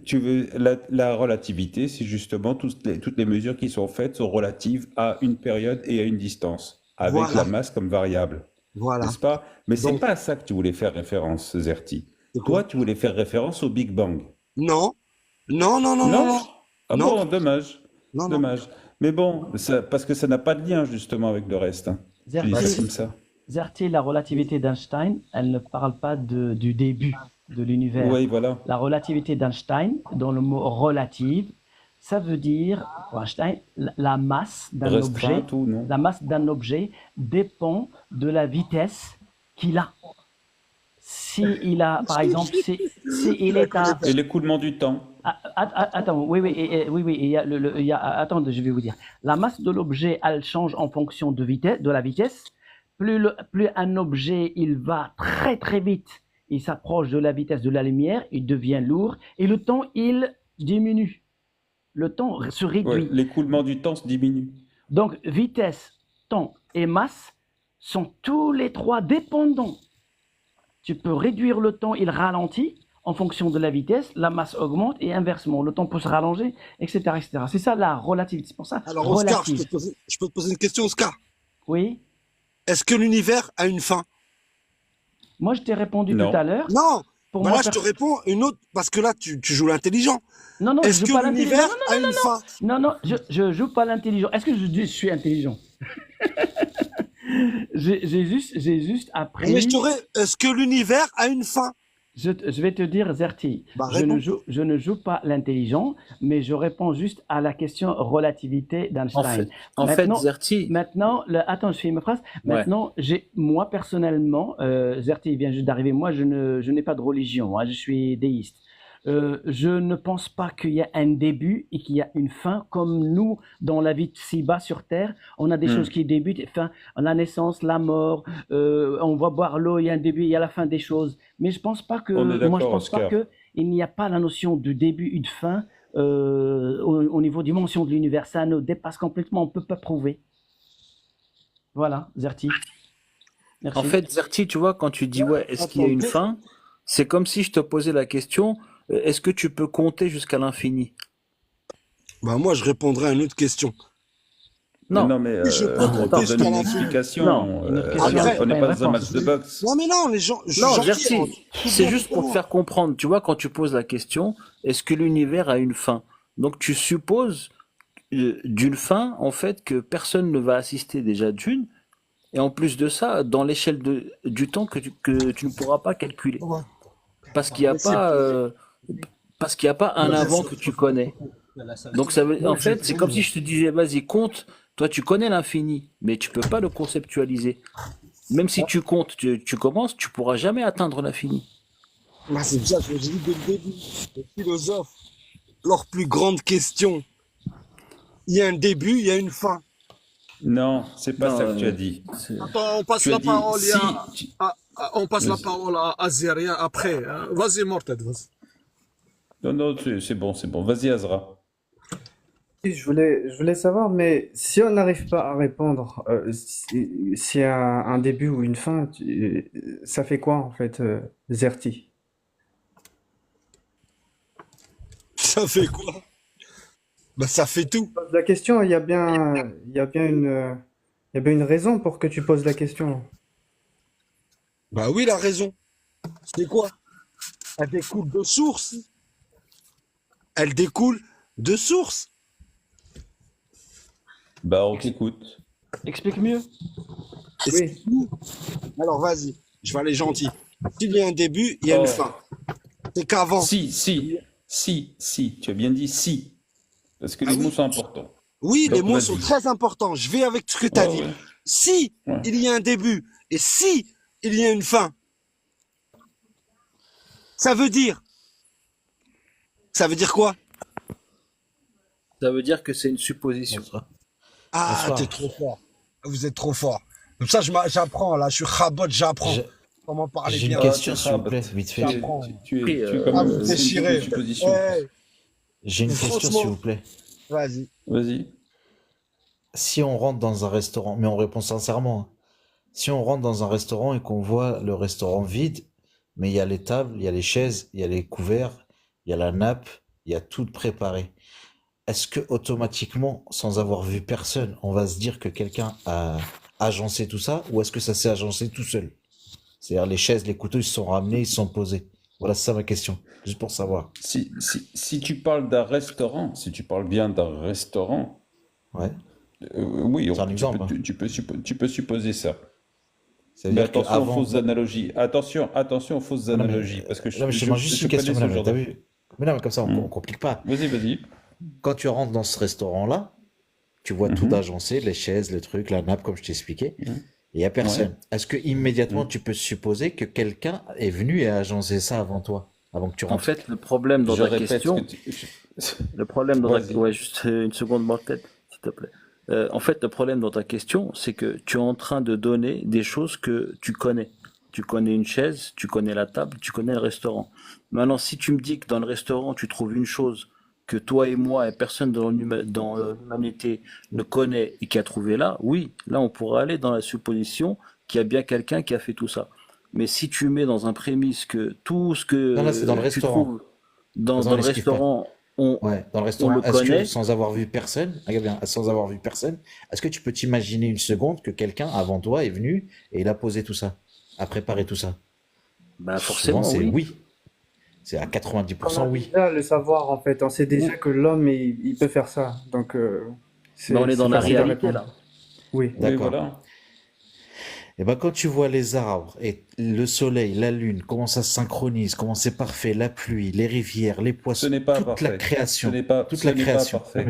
Tu veux la relativité, c'est justement toutes les mesures qui sont faites sont relatives à une période et à une distance, avec Voilà. la masse comme variable, Voilà. n'est-ce pas? Mais c'est Donc- pas à ça que tu voulais faire référence, Zerti. C'est quoi? Toi, tu voulais faire référence au Big Bang. Non. Non. Ah Non. bon, dommage. Non. Dommage. Mais bon, parce que ça n'a pas de lien justement avec le reste, hein. Je dis ça Zerti, comme ça. Zerti, la relativité d'Einstein, elle ne parle pas du début de l'univers. Oui, voilà. La relativité d'Einstein, dans le mot relative, ça veut dire, pour Einstein, la masse d'un objet, Restreinte ou non? la masse d'un objet dépend de la vitesse qu'il a. Si il a, par exemple, si il est à... Et l'écoulement du temps. Attends, oui, il y a attends, je vais vous dire. La masse de l'objet, elle change en fonction de la vitesse. Plus un objet, il va très très vite, il s'approche de la vitesse de la lumière, il devient lourd, et le temps, il diminue. Le temps se réduit. Ouais, l'écoulement du temps se diminue. Donc, vitesse, temps et masse sont tous les trois dépendants. Tu peux réduire le temps, il ralentit en fonction de la vitesse, la masse augmente et inversement, le temps peut se rallonger, etc. etc. C'est ça la relativité. C'est pour ça. Alors, Oscar, relative. je peux te poser une question, Oscar. Oui. Est-ce que l'univers a une fin? Moi, je t'ai répondu Non. tout à l'heure. Non. Pour Bah moi, là, je te réponds une autre, parce que là, tu joues l'intelligent. Non, Est-ce je joue que pas l'univers l'intelligent. a une fin? Non, je joue pas l'intelligent. Est-ce que je suis intelligent? J'ai juste appris. Mais est-ce que l'univers a une fin? Je vais te dire, Zerti, Bah, je ne joue pas l'intelligent, mais je réponds juste à la question relativité d'Einstein. En fait, Zerti, Maintenant, attends, je finis ma phrase. Ouais. Maintenant, moi personnellement, Zerti vient juste d'arriver. Moi, je n'ai pas de religion. Moi, je suis déiste. Je ne pense pas qu'il y a un début et qu'il y a une fin. Comme nous, dans la vie ci-bas sur Terre, on a des choses qui débutent, fin, la naissance, la mort. On va boire l'eau, il y a un début, il y a la fin des choses. Mais je pense pas que, On est d'accord, moi, je pense pas Oscar. que il n'y a pas la notion de début et de fin au niveau dimension de l'univers. Ça nous dépasse complètement. On peut pas prouver. Voilà, Zerti. Merci. en fait, Zerti, tu vois, quand tu dis ouais, est-ce qu'il y a une fin, c'est comme si je te posais la question, est-ce que tu peux compter jusqu'à l'infini? Bah, moi, je répondrais à une autre question. Non. mais Je peux on compter donne jusqu'à une l'infini. explication. Non, une autre question, Après, On n'est c'est pas pas dans un une match de boxe. Non, mais non, les gens. je suis Non, gentil, Zerti, hein. c'est juste pour te faire comprendre. Tu vois, quand tu poses la question, est-ce que l'univers a une fin? Donc tu supposes d'une fin, en fait, que personne ne va assister déjà d'une, et en plus de ça, dans l'échelle du temps que tu ne pourras pas calculer. Ouais. Parce qu'il n'y a pas un avant que tu connais. Donc ça veut, en fait, c'est comme si je te disais, vas-y, compte. Toi, tu connais l'infini, mais tu peux pas le conceptualiser. Même si tu comptes, tu commences, tu pourras jamais atteindre l'infini. Bah, c'est ça que j'ai dit dès le début. Les philosophes, leur plus grande question. Il y a un début, il y a une fin. Non, c'est pas Non, ça que tu as dit. Attends, on passe Tu as la dit parole si. on passe la Vas-y. parole à Zérien après. Hein. Vas-y, Morted, vas-y. Non, c'est bon. Vas-y, Azra. Je voulais savoir, mais si on n'arrive pas à répondre, s'il y a un début ou une fin, ça fait quoi en fait, Zerti? Ça fait quoi? Bah, ça fait tout. La question, il y a bien une raison pour que tu poses la question. Bah oui, la raison. C'est quoi? Elle découle de sources. Elle découle De source. Bah, on t'écoute. Explique mieux. Explique-nous. Alors, vas-y. Je vais aller gentil. S'il y a un début, il y a une fin. C'est qu'avant. Si. Tu as bien dit si. Parce que les mots sont importants. Oui, Donc, les mots vas-y. sont très importants. Je vais avec ce que tu as dit. Ouais. Si il y a un début et si il y a une fin, ça veut dire quoi? Ça veut dire que c'est une supposition. Ah, Bonsoir. t'es trop fort. Vous êtes trop fort. Comme ça, j'apprends là. Je suis rabot, j'apprends. Comment parler J'ai bien. une question, s'il vous plaît, vite fait. J'apprends. Tu Oui, es comme Ah, vous c'est une déchirez. supposition. Ouais. J'ai une Mais question, franchement- s'il vous plaît. Vas-y. Vas-y. Si on rentre dans un restaurant, mais on répond sincèrement, hein. Si on rentre dans un restaurant et qu'on voit le restaurant vide, mais il y a les tables, il y a les chaises, il y a les couverts, il y a la nappe, il y a tout préparé. Est-ce que automatiquement, sans avoir vu personne, on va se dire que quelqu'un a agencé tout ça, ou est-ce que ça s'est agencé tout seul? C'est-à-dire les chaises, les couteaux, ils se sont ramenés, ils se sont posés. Voilà, c'est ça ma question, juste pour savoir. Si tu parles d'un restaurant, si tu parles bien d'un restaurant, Ouais. oui, C'est un exemple, hein. tu peux supposer ça. Ça veut Mais dire que attention aux avant. fausses analogies. Attention aux fausses Non, mais- analogies. Parce que non, mais je te demande juste une connais question, ce madame, genre t'as de- vu? Mais non, mais comme ça, on complique pas. Vas-y. Quand tu rentres dans ce restaurant-là, tu vois tout agencé, les chaises, le truc, la nappe, comme je t'ai expliqué, et il n'y a personne. Ouais. Est-ce que immédiatement tu peux supposer que quelqu'un est venu et a agencé ça avant toi, avant que tu En rentres? fait, le problème dans Je ta répète question, ce que tu... le problème dans ta... Vas-y. Ouais, juste une seconde, Marquette, s'il te plaît. En fait, le problème dans ta question, c'est que tu es en train de donner des choses que tu connais. Tu connais une chaise, tu connais la table, tu connais le restaurant. Maintenant, si tu me dis que dans le restaurant, tu trouves une chose que toi et moi et personne dans l'humanité ne connaît et qui a trouvé là, oui, là, on pourra aller dans la supposition qu'il y a bien quelqu'un qui a fait tout ça. Mais si tu mets dans un prémisse que tout ce que Non, là, c'est dans le tu restaurant. trouves dans Faisons le l'esquive, restaurant, on, Ouais, dans le on restaurant, le est-ce que connaît. sans avoir vu personne, regarde bien, sans avoir vu personne, est-ce que tu peux t'imaginer une seconde que quelqu'un avant toi est venu et il a posé tout ça, a préparé tout ça? Ben forcément, Souvent, c'est oui. oui. C'est à 90% On a oui. déjà le savoir, en fait. On sait déjà que l'homme, il peut faire ça. Donc, Mais on est dans la facile à réalité, répondre. là. Oui. D'accord. voilà. Et ben quand tu vois les arbres et le soleil, la lune, comment ça se synchronise, comment c'est parfait, la pluie, les rivières, les Ce poissons, n'est pas toute parfait. la création, Ce n'est pas, toute ce la n'est pas création. parfait. Non,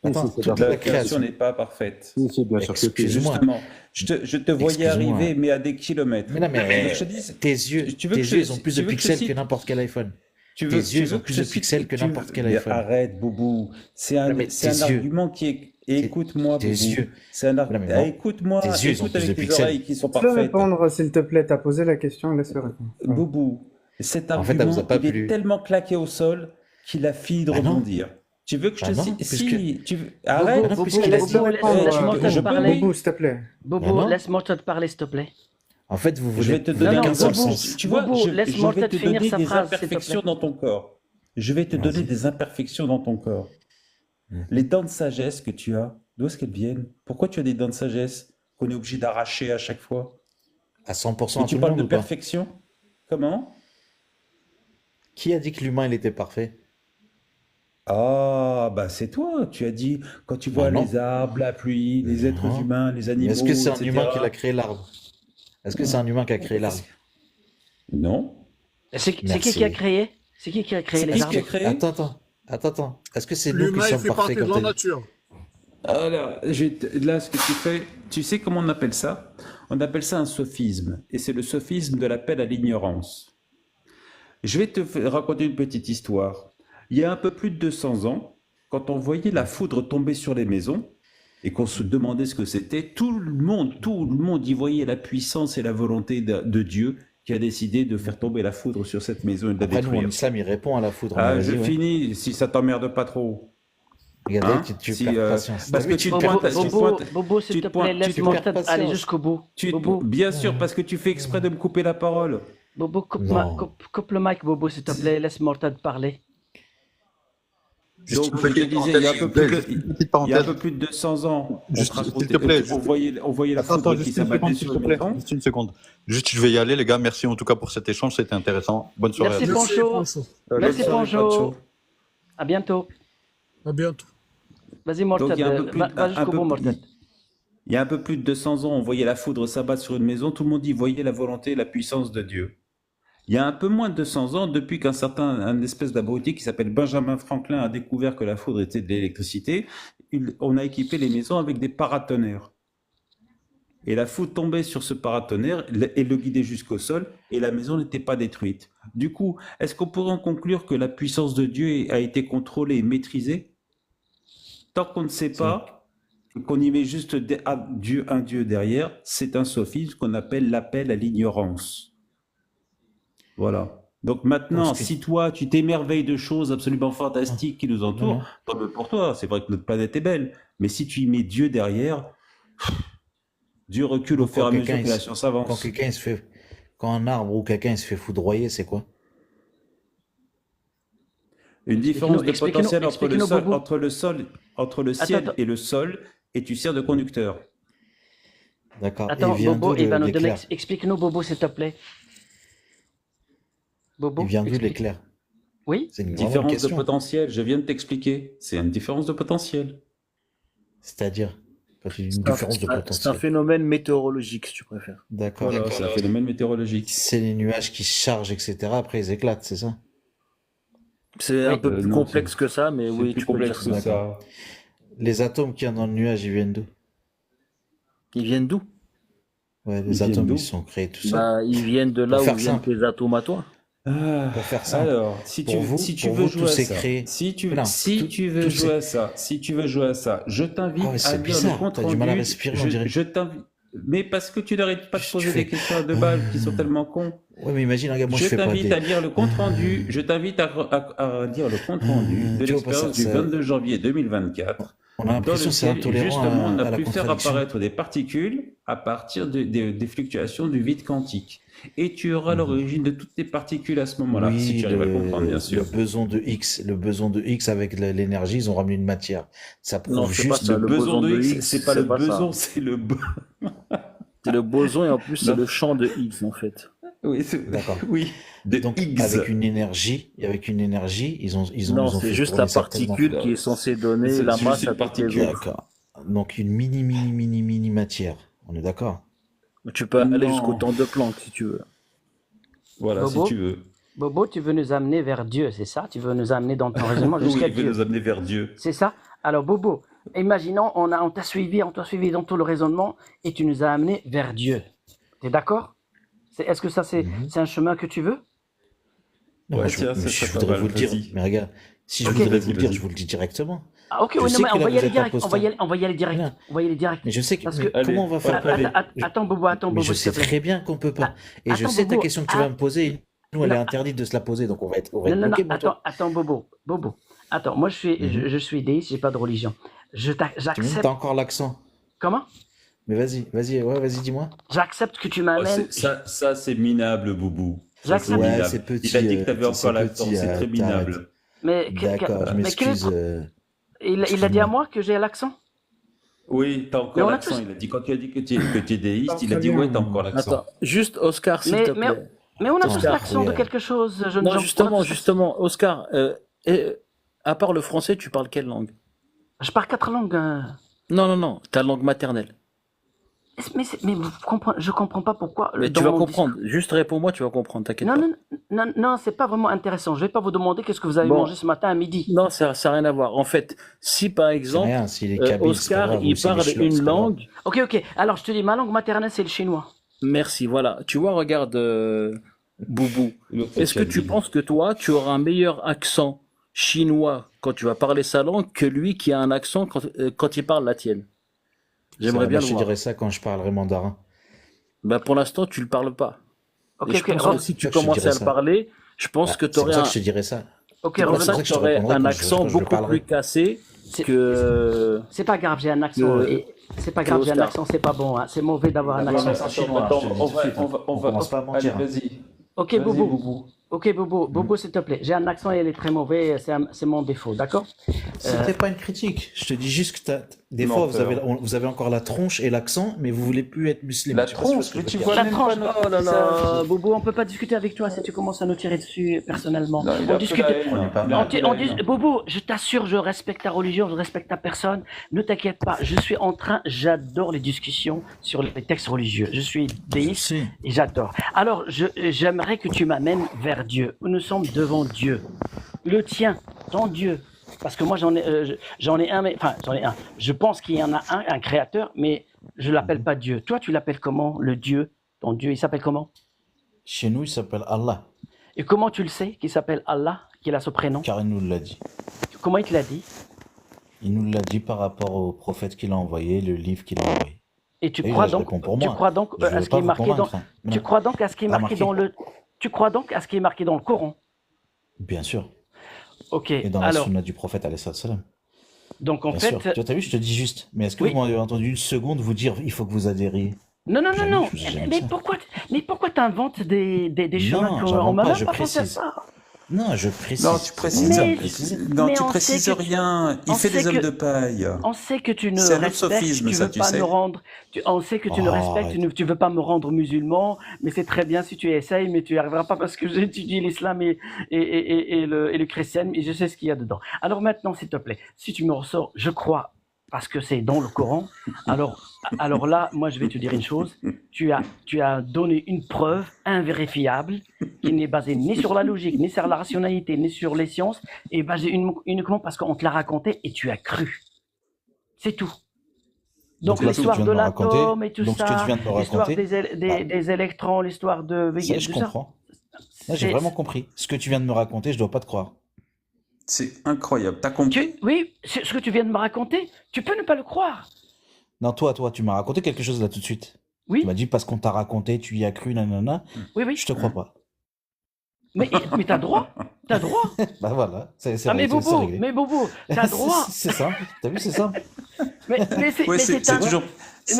mais- attends, c'est toute La la création création. n'est pas parfaite. Si, bien sûr que si. Excuse-moi. Justement, je te voyais Excuse-moi. arriver, mais à des kilomètres. Mais non, mais Je te dis, tes yeux, tu veux tes que je- yeux, ils ont plus tu de veux que je pixels cite- que n'importe quel iPhone. Tu Tes veux, yeux, tu ils veux ont que plus je de cite- pixels que tu- n'importe quel mais iPhone. Arrête, Boubou. C'est Non, mais un tes yeux. argument qui est. Écoute-moi, tes Boubou. yeux. C'est un Non, argument. mais non. Écoute-moi. Tes yeux, ils ont Écoute plus de avec tes pixels. oreilles qui sont Tu peux parfaites. répondre, s'il te plaît. T'as posé la question, laisse-le répondre. Voilà. Boubou, cet En fait, elle argument, vous a pas il plu. est tellement claqué au sol qu'il a fini de Ah non. rebondir. Tu veux que je Ah te non, cite puisque- Si, tu veux... Arrête. non, Bobo, puisqu'il a dit- Bobo, répondre, laisse-moi je te peux- parler. Bobo, s'il te plaît. Bobo, Ah non. laisse-moi te parler, s'il te plaît. En fait, vous Je voulez, vais te vous donner voulez Non, qu'un non, seul Bobo, sens. Tu vois, Bobo, je laisse-moi vais peut-être te finir donner sa des phrase, s'il te imperfections plaît. dans ton corps. Je vais te donner Vas-y. des imperfections dans ton corps. Les dents de sagesse que tu as, d'où est-ce qu'elles viennent? Pourquoi tu as des dents de sagesse qu'on est obligé d'arracher à chaque fois? À 100% Et à tu tout le parles monde de ou pas? perfection? Comment? Qui a dit que l'humain, il était parfait? Ah, bah c'est toi. Tu as dit, quand tu vois Ah non. les arbres, la pluie, les êtres Non. humains, les Mais animaux, est-ce que c'est un etc. humain qui a créé l'arbre? Est-ce que c'est un humain qui a créé l'arbre? Non. C'est qui Merci. qui a créé? C'est qui a créé C'est les qui arbres? qui a créé? Attends. Est-ce que c'est nous qui L'humain, il sommes fait parfaits partie de comme la t'as dit? nature. Alors, là, ce que tu fais, tu sais comment on appelle ça? On appelle ça un sophisme. Et c'est le sophisme de l'appel à l'ignorance. Je vais raconter une petite histoire. Il y a un peu plus de 200 ans, quand on voyait la foudre tomber sur les maisons et qu'on se demandait ce que c'était, tout le monde y voyait la puissance et la volonté de Dieu qui a décidé de faire tomber la foudre sur cette maison et de la Après, nous, en détruire. islam, il répond à la foudre. Ah, Mais je vas-y, ouais. finis, si ça t'emmerde pas trop. Regardez, Hein? tu Si, perds patience. parce T'as que vu, tu te Bobo, pointes, Bobo, Bobo, s'il tu te te pointes- plaît, tu te laisse-moi perds aller patience. jusqu'au bout. Tu- Bobo, bien sûr, parce que tu fais exprès de me couper la parole. Bobo, coupe, Non. coupe le mic, Bobo, s'il te plaît, laisse Mortad parler. Juste Donc, une je te petite disais, il y a un peu parenthèse, plus une de, petite il y a un parenthèse. peu plus de 200 ans, on Juste, te racontait- s'il te plaît, on voyait la Attends, foudre qui juste une s'abattait seconde, s'il sur te les plaît. maisons. Juste une seconde. Juste, je vais y aller, les gars. Merci en tout cas pour cet échange. C'était intéressant. Bonne soirée Merci à tous. Poncho. Merci Bonne soirée, Poncho. Pancho. À bientôt. À bientôt. Vas-y, Donc, Morted, il y a un peu plus, va jusqu'au bout, Morted. il y a un peu plus de 200 ans, on voyait la foudre s'abattre sur une maison, tout le monde y voyait la volonté et la puissance de Dieu. Il y a un peu moins de 200 ans, depuis un espèce d'abruti qui s'appelle Benjamin Franklin a découvert que la foudre était de l'électricité, on a équipé les maisons avec des paratonnerres. Et la foudre tombait sur ce paratonnerre et le guidait jusqu'au sol, et la maison n'était pas détruite. Du coup, est-ce qu'on pourrait en conclure que la puissance de Dieu a été contrôlée et maîtrisée? Tant qu'on ne sait pas, qu'on y met juste un Dieu derrière, c'est un sophisme qu'on appelle l'appel à l'ignorance. Voilà. Donc maintenant, si toi, tu t'émerveilles de choses absolument fantastiques qui nous entourent, tant mieux pour toi, c'est vrai que notre planète est belle, mais si tu y mets Dieu derrière, Dieu recule au fur et à mesure que la science avance. Quand un arbre ou quelqu'un se fait foudroyer, c'est quoi? Une différence de potentiel entre le ciel et le sol, et tu sers de conducteur. D'accord. Attends, Bobo, il va nous donner. Explique-nous, Bobo, s'il te plaît. Bobo, il vient d'où l'éclair? Oui. C'est une différence de potentiel, je viens de t'expliquer. C'est une différence de potentiel. C'est-à-dire une différence de potentiel. C'est un phénomène météorologique, si tu préfères. D'accord. Voilà, c'est un phénomène météorologique. C'est les nuages qui se chargent, etc. Après, ils éclatent, c'est ça? C'est un peu plus complexe que ça, mais oui, tu peux dire ça. Les atomes qu'il y a dans le nuage, ils viennent d'où? Ils viennent d'où? Ouais, les atomes, ils sont créés tout seuls. Ils viennent de là où viennent tes atomes à toi. Pour faire ça. Alors, si tu veux jouer à ça, si tu veux jouer à ça, je t'invite à lire le compte rendu. Du mal à respirer, on dirait. Je t'invite. Mais parce que tu n'arrêtes pas de poser des questions de base qui sont tellement cons. Ouais, mais imagine, regarde, moi je fais pas t'invite à lire le compte rendu. Je t'invite à lire le compte rendu de l'expérience du 22 janvier 2024. On a l'impression que c'est intolérant. Justement, on à a la pu faire contradiction. apparaître des particules à partir des fluctuations du vide quantique. Et tu auras l'origine de toutes tes particules à ce moment-là, Oui, si tu arrives à le comprendre, bien sûr. Le boson de X avec l'énergie, ils ont ramené une matière. Ça prouve juste le boson de X, c'est pas le boson, c'est le c'est le boson et en plus c'est le champ de Higgs en fait. Oui, d'accord. Oui, donc Higgs. avec une énergie, ils ont Non, fait c'est juste tourner la certaines particule qui est censée donner la masse à toutes les autres. D'accord. Donc une mini matière. On est d'accord? Tu peux aller jusqu'au temps de Planck si tu veux. Voilà, Bobo, si tu veux. Bobo, tu veux nous amener vers Dieu, c'est ça? Tu veux nous amener dans ton raisonnement jusqu'à Oui, il Dieu. veut nous amener vers Dieu. C'est ça? Alors, Bobo, imaginons, on t'a suivi dans tout le raisonnement et tu nous as amené vers Dieu. T'es d'accord? Est-ce que ça, c'est un chemin que tu veux? Non, Ouais, je tiens, voudrais vous le dire. Mais regarde, si je voudrais vous le dire, je vous le dis directement. Ah, ok, oui, non, mais on va y aller direct. On va y aller direct. Mais je sais que. Parce mais que comment on va faire? Attends, Bobo, Mais je sais très bien qu'on peut pas. Et je sais ta question que tu vas me poser. Nous, elle est interdite de se la poser, donc on va être bloqué. Attends, Bobo. Attends, moi, je suis déiste, j'ai pas de religion. J'accepte. T'as encore l'accent. Comment? Mais vas-y, dis-moi. J'accepte que tu m'amènes. Ça, c'est minable, Boubou. J'accepte. Ouais, c'est petit. Il a dit que t'avais encore l'accent, c'est très minable. D'accord, je m'excuse. Il a dit à moi que j'ai l'accent? Oui, t'as encore l'accent. Il a dit, quand tu as dit que tu es déiste, il a dit, ouais, t'as encore l'accent. Attends, juste Oscar, s'il te plaît. Mais on a tous l'accent de quelque chose. Non, justement, Oscar, à part le français, tu parles quelle langue? Je parle 4 langues. Non, ta langue maternelle. Mais je comprends pas pourquoi. Mais tu vas comprendre. Juste réponds-moi, tu vas comprendre, t'inquiète pas. Non, c'est pas vraiment intéressant. Je vais pas vous demander qu'est-ce que vous avez mangé ce matin à midi. Non, ça n'a rien à voir. En fait, si par exemple, Oscar, il parle une langue. Ok. Alors, je te dis, ma langue maternelle, c'est le chinois. Merci, voilà. Tu vois, regarde, Boubou. Est-ce que tu penses que toi, tu auras un meilleur accent chinois quand tu vas parler sa langue que lui qui a un accent quand il parle la tienne? J'aimerais bien le voir. Je dirais ça quand je parlerai mandarin. Bah pour l'instant, tu le parles pas. Ok, je pense que si tu commences à le parler, je pense que tu aurais C'est pour ça que je te dirais ça. Ok, pour ça que tu aurais un accent beaucoup plus cassé que... C'est pas grave, j'ai un accent. C'est pas grave, j'ai un accent, c'est pas bon. C'est mauvais d'avoir un accent chinois. On va pas mentir. Allez, vas-y. Ok, Boubou. Ok, Bobo, s'il te plaît. J'ai un accent et il est très mauvais, c'est mon défaut, d'accord? C'était pas une critique. Je te dis juste que des fois, vous avez encore la tronche et l'accent, mais vous voulez plus être musulman. La tronche, mais tu vois La même tranche, pas oh là là, Bobo, on peut pas discuter avec toi si tu commences à nous tirer dessus personnellement. Non, il On a discute. fait la haine. Bobo, je t'assure, je respecte ta religion, je respecte ta personne. Ne t'inquiète pas, j'adore les discussions sur les textes religieux. Je suis déiste et j'adore. Alors, j'aimerais que tu m'amènes vers Dieu. Nous sommes devant Dieu. Le tien, ton Dieu. Parce que moi, j'en ai un, mais, enfin, j'en ai un. Je pense qu'il y en a un créateur, mais je l'appelle pas Dieu. Toi, tu l'appelles comment, le Dieu? Ton Dieu, il s'appelle comment? Chez nous, il s'appelle Allah. Et comment tu le sais qu'il s'appelle Allah, qu'il a ce prénom? Car il nous l'a dit. Comment il te l'a dit? Il nous l'a dit par rapport au prophète qu'il a envoyé, le livre qu'il a envoyé. Et tu crois donc à ce qui est marqué dans, tu crois donc à ce qui est marqué dans le, tu crois donc à ce qui est marqué dans le Coran? Bien sûr. Ok. Et dans la sunna du prophète, alayhi salam. Donc en Bien fait, sûr. Tu as vu, je te dis juste. Mais est-ce que vous m'avez entendu une seconde vous dire il faut que vous adhériez? Non. Mais pourquoi t'inventes des chemins qu'on m'a même pas pensé à ça? Non, je précise. Non, tu précises. Non, tu précises rien. Il fait des hommes de paille. On sait que tu ne C'est un respectes, sophisme, tu ça, veux tu pas sais. me rendre. On sait que tu ne respectes, tu veux pas me rendre musulman. Mais c'est très bien si tu essayes, mais tu n'y arriveras pas parce que j'étudie l'islam et le christianisme et je sais ce qu'il y a dedans. Alors maintenant, s'il te plaît, si tu me ressors, je crois. Parce que c'est dans le Coran. Alors là, moi, je vais te dire une chose. Tu as donné une preuve invérifiable qui n'est basée ni sur la logique, ni sur la rationalité, ni sur les sciences, et basée uniquement parce qu'on te l'a raconté et tu as cru. C'est tout. Donc l'histoire de l'atome et tout ça, l'histoire des électrons, l'histoire de... Ça, je comprends. Là, j'ai vraiment compris. Ce que tu viens de me raconter, je dois pas te croire. C'est incroyable. T'as compris? Oui, ce que tu viens de me raconter, tu peux ne pas le croire. Non, toi, tu m'as raconté quelque chose là tout de suite. Oui. Tu m'as dit parce qu'on t'a raconté, tu y as cru, nanana. Oui. Je te crois pas. Mais t'as droit. T'as droit. Bah voilà, c'est mais réglé. Bobo, t'as droit. C'est simple. T'as vu, c'est simple. Mais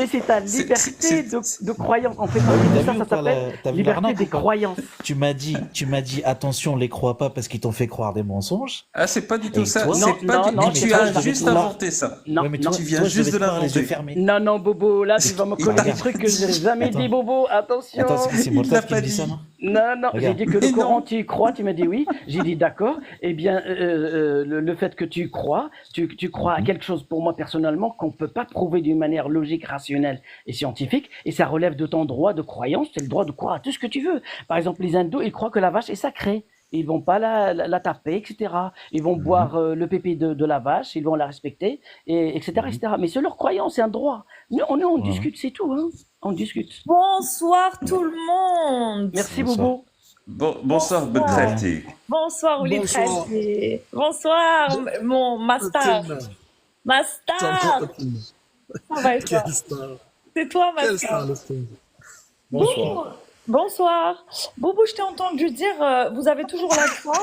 c'est ta liberté de croyance. En fait, ça s'appelle liberté des croyances. Tu m'as dit, attention, les crois pas parce qu'ils t'ont fait croire des mensonges. Ah, c'est pas du tout ça. Non, tu as juste inventé ça. Tu viens juste de l'inventer. Non, Bobo, là, tu vas me coller des trucs que j'ai jamais dit, Bobo. Attention. Attends, c'est Mortad qui me dit ça, non? Non, j'ai dit que le Coran, tu y crois. Tu m'as dit oui. J'ai dit d'accord. Eh bien, le fait que tu crois à quelque chose pour moi personnellement qu'on peut pas prouver d'une manière logique, rationnelle et scientifique, et ça relève de ton droit de croyance. Tu as le droit de croire à tout ce que tu veux. Par exemple, les hindous, ils croient que la vache est sacrée. Ils vont pas la taper, etc. Ils vont boire le pépé de la vache, ils vont la respecter, etc., etc. Mais c'est leur croyance, c'est un droit. Nous, on discute, c'est tout. Hein. On discute. Bonsoir tout le monde. Merci Bobo. Bonsoir, Betrelti. Bonsoir, Oli Trelti. Bonsoir, mon master. Master. Ça va et toi? C'est toi, master. Bonsoir. Bonsoir. Boubou, je t'ai entendu dire, vous avez toujours la foi,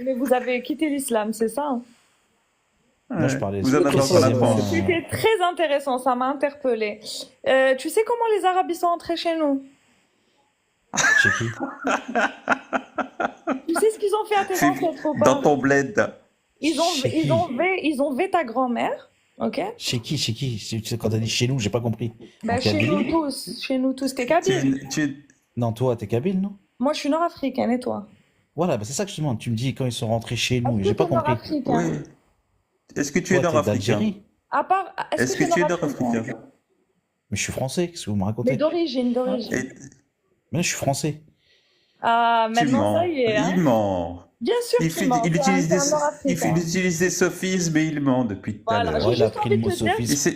mais vous avez quitté l'islam, c'est ça? Moi, je parlais. Vous en avez encore la foi. C'était très intéressant, ça m'a interpellée. Tu sais comment les Arabes ils sont entrés chez nous? Chez qui? Tu sais ce qu'ils ont fait à tes ancêtres ou pas? Dans ton bled. Ils ont vu ta grand-mère, ok? Chez qui? Quand t'as dit chez nous, j'ai pas compris. Bah, chez nous tous, t'es kabyle. Non, toi, t'es kabyle, non? Moi, je suis nord-africaine, et toi? Voilà, bah c'est ça que je te demande. Tu me dis quand ils sont rentrés chez nous, j'ai pas compris. Oui. Est-ce que tu es nord-africain? À part, est-ce que tu es nord-africain? Mais je suis français, qu'est-ce que vous me racontez? Mais d'origine. Mais je suis français. Ah, maintenant ça y est. Il ment. Bien sûr qu'il ment. Il utilise des sophismes et il ment depuis tout à l'heure. Il a pris le mot sophisme.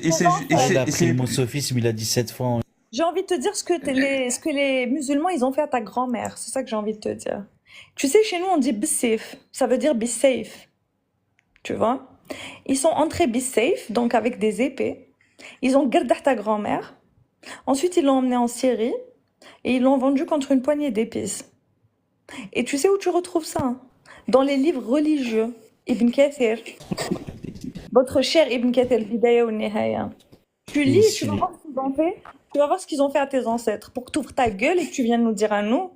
Il a pris le mot sophisme, il a dit 7 fois. J'ai envie de te dire ce que les musulmans ils ont fait à ta grand-mère. C'est ça que j'ai envie de te dire. Tu sais, chez nous on dit bissafe. Ça veut dire be safe. Tu vois? Ils sont entrés be safe, donc avec des épées. Ils ont gardé ta grand-mère. Ensuite ils l'ont emmenée en Syrie et ils l'ont vendue contre une poignée d'épices. Et tu sais où tu retrouves ça? Dans les livres religieux. Ibn Kathir. Votre cher Ibn Kathir, Bidaya ou Nihaya. Tu lis, tu vas voir ce qu'ils ont fait. Tu vas voir ce qu'ils ont fait à tes ancêtres pour que tu ouvres ta gueule et que tu viennes nous dire à nous.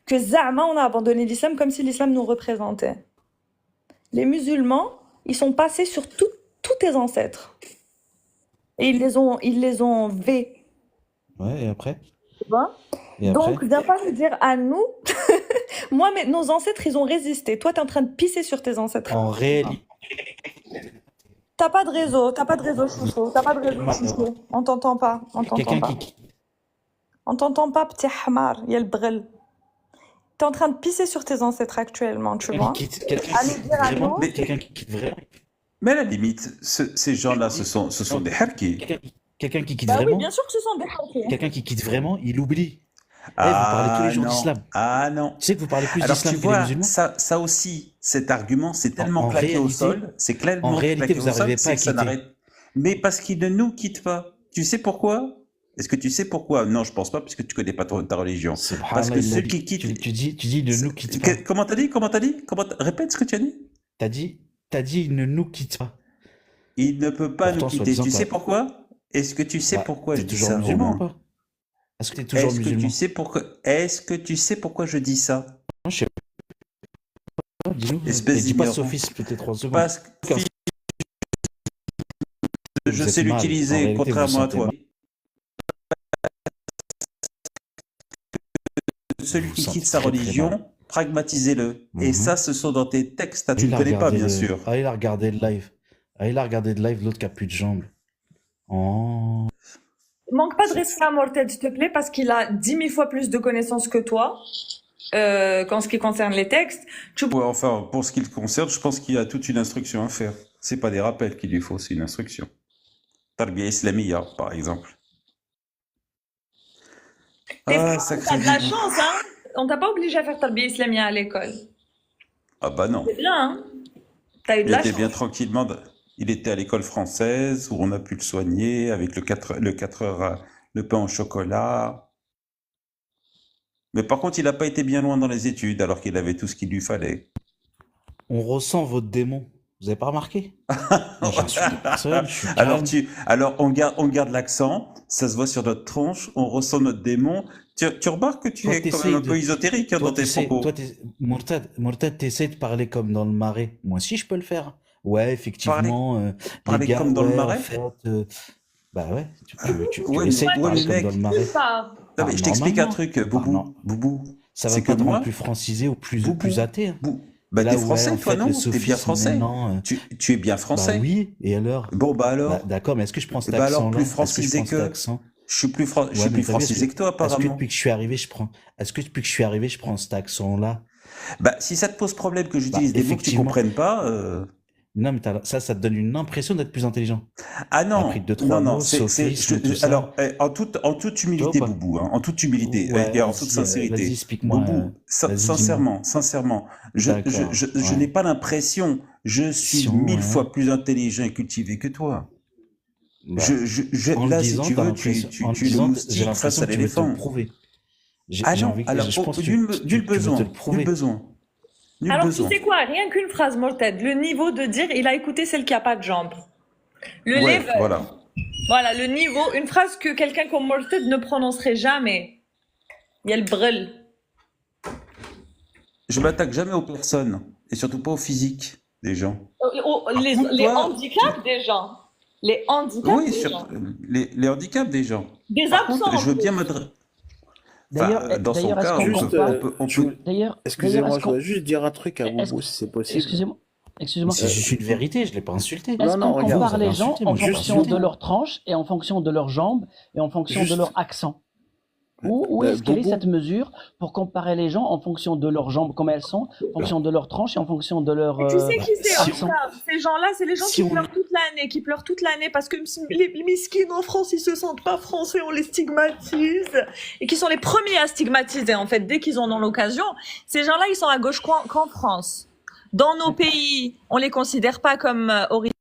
que Zama, on a abandonné l'islam comme si l'islam nous représentait. Les musulmans, ils sont passés sur tous tes ancêtres. Et ils les ont vés. Ouais, et après? Tu vois? Et Donc, après? viens pas me dire à nous. Moi, mais nos ancêtres, ils ont résisté. Toi, t'es en train de pisser sur tes ancêtres. En réalité. T'as pas de réseau, chouchou. T'as pas de réseau, chouchou. On t'entend pas. On t'entend Quelqu'un pas. qui. On t'entend pas, petit hamar. Il y a le brel. T'es en train de pisser sur tes ancêtres actuellement, tu vois. À nous dire à nous. Quelqu'un qui quitte vraiment. Mais à la limite, ces gens-là, ce sont des harkis. Quelqu'un qui quitte Bah oui, vraiment. bien sûr que ce sont des harkis. Quelqu'un qui quitte vraiment, il oublie. Vous Ah parlez tous les jours non. d'islam. Ah non. Tu sais que vous parlez plus Alors d'islam tu que les vois, musulmans. ça aussi, cet argument, c'est tellement En claqué au réalité- sol, c'est clairement en réalité, claqué vous au sol, n'arrivez c'est pas à que ça quitter. n'arrête. Mais parce qu'il ne nous quitte pas. Tu sais pourquoi? Est-ce que tu sais pourquoi? Non, je pense pas, puisque tu connais pas ta religion. Parce que ceux qui quittent. Tu dis ne nous quitte pas. Comment t'as dit? Répète ce que tu as dit. T'as dit ne nous quitte pas. Il ne peut pas Pourtant, nous quitter. soi-disant, Tu sais pas. pourquoi? Est-ce que tu sais Bah, pourquoi t'es je dis toujours ça, musulman ou Romain? pas? Est-ce que t'es toujours musulman? Est-ce que tu sais pourquoi je dis ça? Non, je sais pas. Dis-nous. Espèce Dis pas d'ignorant. sophisme, peut-être en seconde. Parce que je Vous sais êtes mal. En l'utiliser, réalité, vous contrairement à sentez toi. mal. Celui Vous qui sentez quitte sa très, très religion, mal. pragmatisez-le. Et Mhm. ça, ce sont dans tes textes. Tu Il ne a connais pas, regardé bien le- sûr. Ah, il a regardé le live. Il a regardé le live, l'autre qui a plus de jambes. Oh. Manque pas de respect à Morted, s'il te plaît, parce qu'il a 10 000 fois plus de connaissances que toi, qu'en ce qui concerne les textes. Ouais, enfin, pour ce qui le concerne, je pense qu'il y a toute une instruction à faire. C'est pas des rappels qu'il lui faut, c'est une instruction. Tarbiya Islamiyya, par exemple. Ah, sacré T'as de la Boubou. chance, hein. On t'a pas obligé à faire Tarbiya Islamia à l'école. Ah bah non. C'est bien, hein. T'as eu de Il la était chance. bien tranquillement. Il était à l'école française où on a pu le soigner avec le 4 heures, le pain au chocolat. Mais par contre, il n'a pas été bien loin dans les études alors qu'il avait tout ce qu'il lui fallait. On ressent votre démon. Vous avez pas remarqué? Moi, j'insulte personne, je suis Alors, calme. alors on garde l'accent, ça se voit sur notre tronche, on ressent notre démon. Tu remarques que tu Toi, es quand t'essayes même un de- peu ésotérique hein, Toi, dans tes t'essayes- propos. toi, Mourtad, t'essayes de parler comme dans le marais. Moi aussi, je peux le faire. Ouais, effectivement, les parler gars, comme dans le ouais, marais en fait, bah ouais, tu Ouais, essayes de ouais, parler mais comme mec. dans le marais. Non, mais je t'explique un truc, Boubou. Ça va C'est pas que te moi, rendre plus francisé ou plus athée. hein. bah Là, t'es ouais, français, en toi, fait, non? le T'es bien sophisme, français. maintenant, Tu es bien français. Bah oui, et alors? Bon, bah alors. Bah, d'accord, mais est-ce que je prends cet Bah alors, accent-là? plus Est-ce que je francisé prends cet que. accent? Je suis plus, je Ouais, suis mais plus t'as vu, francisé que toi, Est-ce que apparemment. depuis que je suis arrivé, je prends cet accent-là? Bah, si ça te pose problème que Bah, j'utilise des mots que tu effectivement. comprennes pas. Non, mais ça te donne une impression d'être plus intelligent. Ah non, Après 2-3 non, mots, c'est, sophisme, tout ça. alors, en toute humilité, Toi ou pas? Boubou, hein, en toute humilité Ouais, et en toute vas-y, sincérité. vas-y, explique-moi, Boubou, vas-y, sincèrement, je D'accord, n'ai pas l'impression, je suis 1000 ouais. fois plus intelligent et cultivé que toi. Bah, en le Là, si disant, tu t'as veux, l'impression- en le tu es le disant, j'ai moustique face l'impression à que tu veux te l'éléphant. le prouver. Ah J'ai non, envie, alors, je pense que nul tu veux besoin, te le prouver. nul besoin. Nul Alors, besoin. tu sais quoi? Rien qu'une phrase, Morted. Le niveau de dire, il a écouté celle qui a pas de jambes. Le Ouais, level. voilà. Voilà, le niveau. Une phrase que quelqu'un comme Morted ne prononcerait jamais. Il y a le brel. Je m'attaque jamais aux personnes, et surtout pas au physique des gens. Les toi, handicaps des gens. Les handicaps Oui, des sur gens. les handicaps des gens. Des Par absents. contre, je veux bien m'adresser. D'ailleurs, Dans son d'ailleurs, est-ce cas, qu'on on compare- peut. D'ailleurs, Excusez-moi, est-ce je qu'on- voudrais juste dire un truc à est-ce- Boubou, si c'est possible. Excusez-moi. C'est juste une vérité, je l'ai pas insulté. Est-ce qu'on regarde, compare vous avez les gens insulté, en moi, j'ai pas fonction insulté. de leur tranche et en fonction de leurs jambes et en fonction de Juste- leur accent? Où Bah, est-ce qu'elle est Boubou- cette mesure pour comparer les gens en fonction de leurs jambes comme elles sont, en fonction de leur tranche et en fonction de leur Et tu sais qui c'est accent? Octave? Ces gens-là, c'est les gens si qui on- pleurent toute l'année parce que les miskines en France, ils se sentent pas français, on les stigmatise. Et qui sont les premiers à stigmatiser, en fait, dès qu'ils en ont l'occasion. Ces gens-là, ils sont à gauche qu'en France. Dans nos pays, on les considère pas comme originaires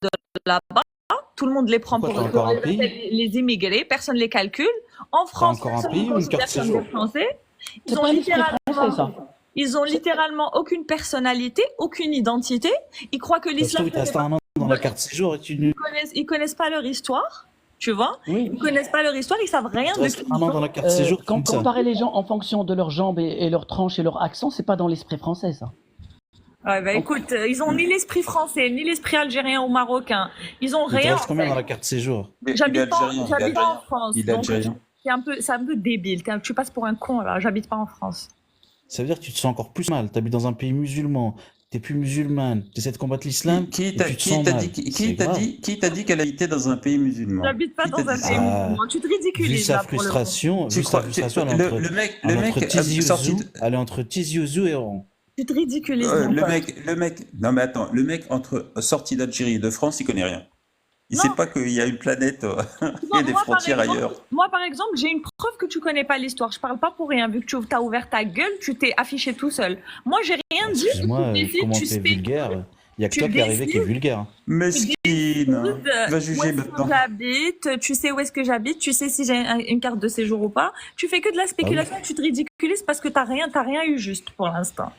de là-bas. Tout le monde les prend Pourquoi pour t'as encore un pays les immigrés, personne les calcule. En France, encore un personne pays les ou une considère carte comme séjour des Français. C'est pas l'esprit français, ça. Ils ont littéralement aucune personnalité, aucune identité. Ils croient que Parce l'islam. que t'as resté un an dans la carte séjour et tu... Ils connaissent pas leur histoire. Tu vois? Oui. Ils connaissent pas leur histoire, ils savent rien Tu de restes qui un ils an sont. dans la carte séjour Quand comme ça. comparer les gens en fonction de leurs jambes et leurs tranches et leur accent, c'est pas dans l'esprit français, ça. Ouais, bah écoute, ils ont ni l'esprit français, ni l'esprit algérien ou marocain. Ils ont Mais tu rien restes en combien fait. dans la carte séjour? J'habite pas, j'habite pas en France, Il est donc algérien. c'est un peu débile. Tu passes pour un con là. J'habite pas en France. Ça veut dire que tu te sens encore plus mal. Tu habites dans un pays musulman, t'es plus musulmane, tu essaies de combattre l'islam, Qui et t'a tu te qui sens t'a mal. dit, C'est grave. qui t'a dit qu'elle habitait dans un pays musulman? J'habite pas Qui t'a dans un dit pays ça? musulman. Tu te Vu ridiculises sa là pour le coup. frustration, Tu vu sa crois, frustration, elle est entre, le mec, Tizi sorti Ouzou, elle est entre Tizi Ouzou et Oran. Tu te ridiculises, mon le pote. mec, non mais attends, le mec entre sorti d'Algérie et de France, il connaît rien. Il Non. sait pas qu'il y a une planète Tu vois, et des frontières ailleurs. moi, par exemple, j'ai une preuve que tu connais pas l'histoire. Je parle pas pour rien. Vu que tu as ouvert ta gueule, tu t'es affiché tout seul. Moi, j'ai rien dit. Excuse-moi, Tu décides, comment tu t'es spécules, vulgaire? Il y a que tu toi qui est arrivé qui est décides, vulgaire. Mesquine, tu va où juger est-ce que maintenant. j'habite, tu sais où est-ce que j'habite, tu sais si j'ai une carte de séjour ou pas. Tu fais que de la spéculation, tu te ridiculises parce que t'as rien eu juste pour l'instant.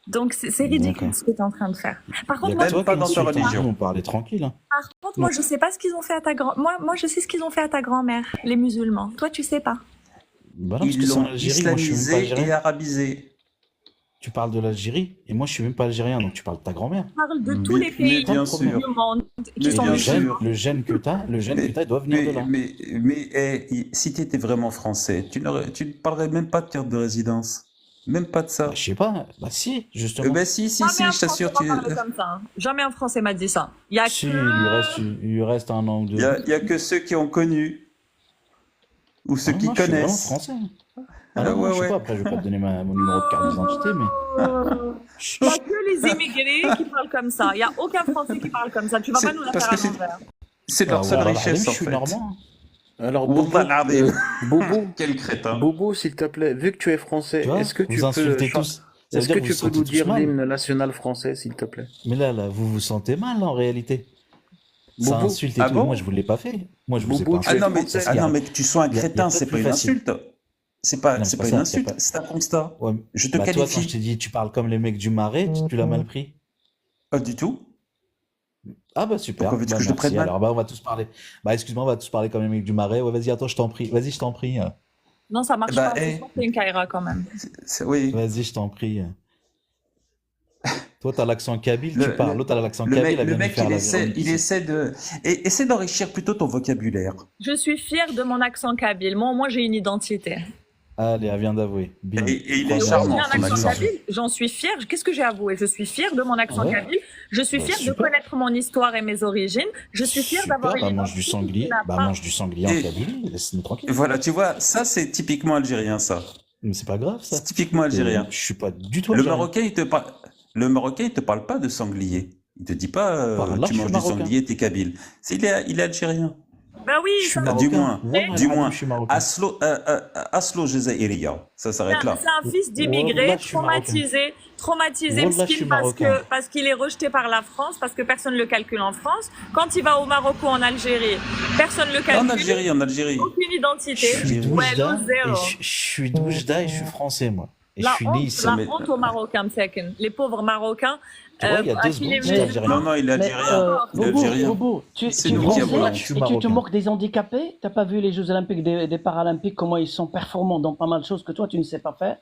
Donc c'est ridicule D'accord. ce que tu es en train de faire. Par Il y contre, a moi, que je toi pas qui dans ta insulte, hein. religion. Nous, on parlait tranquille. Hein. par contre, moi, je sais pas ce qu'ils ont fait à ta grand. Moi, je sais ce qu'ils ont fait à ta grand-mère, les musulmans. Toi, tu sais pas. Bah non, parce que Ils c'est en l'ont Algérie, moi je suis même pas islamisé et algérien. arabisé. Tu parles de l'Algérie, et moi je suis même pas algérien, donc tu parles de ta grand-mère. Je parle de tous Mais- les pays mais bien du sûr. monde qui Mais sont bien musulmans. sûr. Le gène que t'as, il doit venir de là. Si tu étais vraiment français, tu ne parlerais même pas de carte de résidence. Même pas de ça. Bah, je sais pas, bah si, justement. Ben si, Jamais un je t'assure. Français m'a parlé comme ça. Hein. Jamais un Français m'a dit ça. Il y a Si, que... il lui reste un an ou deux. Il y a que ceux qui ont connu. Ou ceux Ah, qui moi, je suis vraiment connaissent. français. Ah Ah, non, ouais, je sais ouais. pas, après je vais pas te donner mon numéro de carte d'identité, mais... Il n'y a que les immigrés qui parlent comme ça. Il n'y a aucun Français qui parle comme ça. Tu vas pas nous la parce faire à que c'est- l'envers. C'est leur Ah, seule voilà, richesse, je en suis fait. normand. Alors, Wallah Bobo, al-azim. Bobo, Quel crétin. Bobo, s'il te plaît, vu que tu es français, Tu vois, est-ce que tu vous peux, insultez tous. Ça veut est-ce dire que vous tu vous peux sentez nous tous dire mal. l'hymne national français, s'il te plaît? Mais là, vous vous sentez mal en réalité. Ça Bobo, insulte et Ah tout. bon? Moi, je vous l'ai pas fait. Moi, je vous ai Bobo, pas tu Ah es insulté. non, mais, français. Parce qu'il y a- que tu sois un il y a crétin, pas c'est plus pas une facile. insulte. C'est pas Non, c'est pas une ça, insulte, c'est pas- c'est un constat. Ouais, Je te bah toi, quand je qualifie. t'ai dit tu parles comme les mecs du Marais, tu l'as mal pris. Pas du tout. Ah bah super. Pourquoi veux-tu Bah, que je te merci. prenne mal? Alors bah on va tous parler. Bah excuse-moi, on va tous parler comme les mecs du Marais. Ouais, vas-y, attends, je t'en prie. Vas-y, je t'en prie. Non, ça marche Bah, pas. eh. C'est une Kaira quand même. Oui. Vas-y, je t'en prie. Toi, t'as l'accent kabyle, tu parles. L'autre, t'as l'accent kabyle, elle Le vient de mec, faire il essaie de, essaie d'enrichir plutôt ton vocabulaire. Je suis fière de mon accent kabyle. Moi, j'ai une identité. Allez, elle vient d'avouer. Bien. Et il est J'ai charmant, un son accent accent. kabyle. J'en suis fière. Qu'est-ce que j'ai avoué? Je suis fière de mon accent Ouais. kabyle. Je suis Bah, fière de super. connaître mon histoire et mes origines. Je suis fière Super, d'avoir bah une mange du identité sanglier. qui n'a Bah pas- mange du sanglier en Et- Kabylie, laisse-nous tranquille. Voilà, tu vois, ça c'est typiquement algérien, ça. Mais c'est pas grave, ça. C'est typiquement algérien. Je suis pas du tout Le algérien. Marocain, il te parle pas de sanglier. Il te dit pas, Par là, tu je suis manges du marocain. sanglier, t'es kabyle. Il est algérien. Bah oui, Je suis ça- marocain. Du moins, Wallah, du moins. je suis marocain. Aslo Jazairiya. Ça s'arrête là. c'est un fils d'immigré Wallah, je suis traumatisé Wallah, je suis miskin, marocain. parce qu'il est rejeté par la France, parce que personne ne le calcule en France. Quand il va au Maroc ou en Algérie, personne ne le calcule. En Algérie. Aucune identité. Je suis Ouais, d'Oujda no zéro. et je suis d'Oujda et je suis français, moi. Et je La suis né ici. honte aux Marocains, Msaken. Les pauvres Marocains. Tu vois, il y a à deux qui secondes, les j'étais musulmans- algérien. Non, non, il est algérien. Il est Bobo, algérien. Bobo, tu C'est es nous qui avons français la et Je suis tu te marocain. moques des handicapés? T'as pas vu les Jeux Olympiques des Paralympiques, comment ils sont performants dans pas mal de choses que toi tu ne sais pas faire?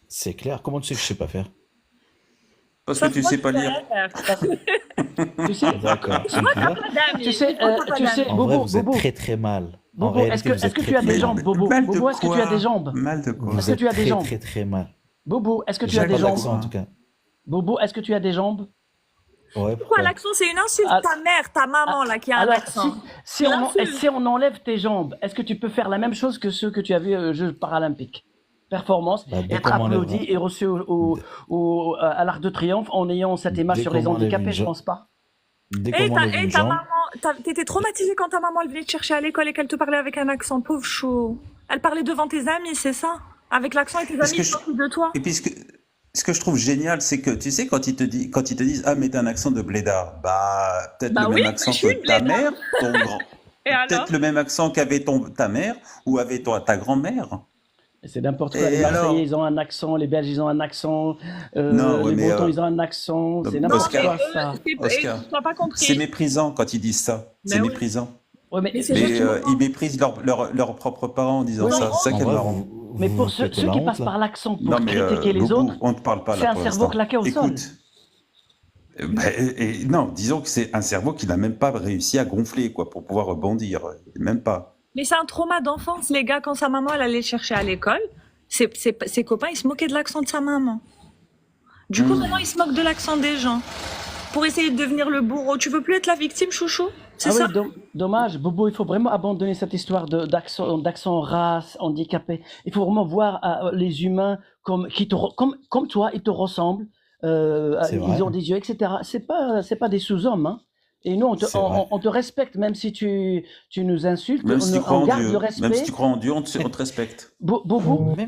C'est clair. Comment tu sais que je sais pas faire? Parce que tu sais pas lire. Tu sais, D'accord. Tu vois, t'as pas d'amis. tu sais, En Bobo, vrai, vous êtes Bobo, très très mal. En Bobo, réalité, est-ce que, vous est-ce êtes que très, tu as très des mal. jambes, Bobo? Mal de Bobo, est-ce que tu as quoi des jambes? Mal de quoi Vous Est-ce que êtes tu as des très jambes? très très mal. Bobo, est-ce que tu J'ai as pas des jambes? d'accent en tout cas. Bobo, est-ce que tu as des jambes? Ouais, Pourquoi l'accent? C'est une insulte. Ah. Ta mère, ta maman, là, qui a un Alors, accent. si L'insulte. si on enlève tes jambes, est-ce que tu peux faire la même chose que ceux que tu as vus aux Jeux Paralympiques? Performance, Bah, dès être qu'on m'enlève, applaudi hein. et reçu à l'Arc de Triomphe en ayant cette image Dès sur qu'on les m'enlève handicapés, une je jambe. pense pas. Dès Et qu'on m'enlève une ta jambe, maman, t'étais traumatisée quand ta maman elle venait te chercher à l'école et qu'elle te parlait avec un accent, pauvre chou. Elle parlait devant tes amis, c'est ça? Avec l'accent et tes Parce amis que ils s'occupent de toi. Et puis ce que je trouve génial, c'est que tu sais quand ils te disent ah mais t'as un accent de blédard, bah peut-être Bah le oui, même accent je suis que ta blédard. mère, ton grand, Et alors? peut-être le même accent qu'avait ta mère ou avait ta grand-mère. C'est n'importe quoi. Et Les Marseillais, alors ils ont un accent, les Belges, ils ont un accent, Non, ouais, les mais, Bretons, ils ont un accent. C'est non, n'importe Oscar, quoi, ça. Oscar, Tu n'as pas compris. c'est méprisant quand ils disent ça. Mais C'est oui. méprisant. Ouais, mais c'est Mais justement. ils méprisent leurs propres parents en disant Oui, ça. mais, C'est ça qui est marrant. mais pour ceux qui passent par l'accent pour Non, mais critiquer les Boubou, autres, on ne te parle pas c'est là un pour cerveau l'instant. claqué au sol. Écoute, non, disons que c'est un cerveau qui n'a même pas réussi à gonfler quoi, pour pouvoir rebondir. Même pas. Mais c'est un trauma d'enfance, les gars. Quand sa maman, elle allait le chercher à l'école, ses copains, ils se moquaient de l'accent de sa maman. Du coup, maintenant, ils se moquent de l'accent des gens. Pour essayer de devenir le bourreau. Tu veux plus être la victime, chouchou? C'est Ah ça? oui, dommage, Bobo, il faut vraiment abandonner cette histoire d'accent race, handicapé. Il faut vraiment voir les humains comme toi, ils te ressemblent, C'est ils vrai. ont des yeux, etc. C'est pas des sous-hommes, hein. Et nous, C'est vrai. on te respecte, même si tu nous insultes, Même si tu crois on en garde Dieu, le même si respect. tu crois en Dieu, on te respecte. Bobo, Même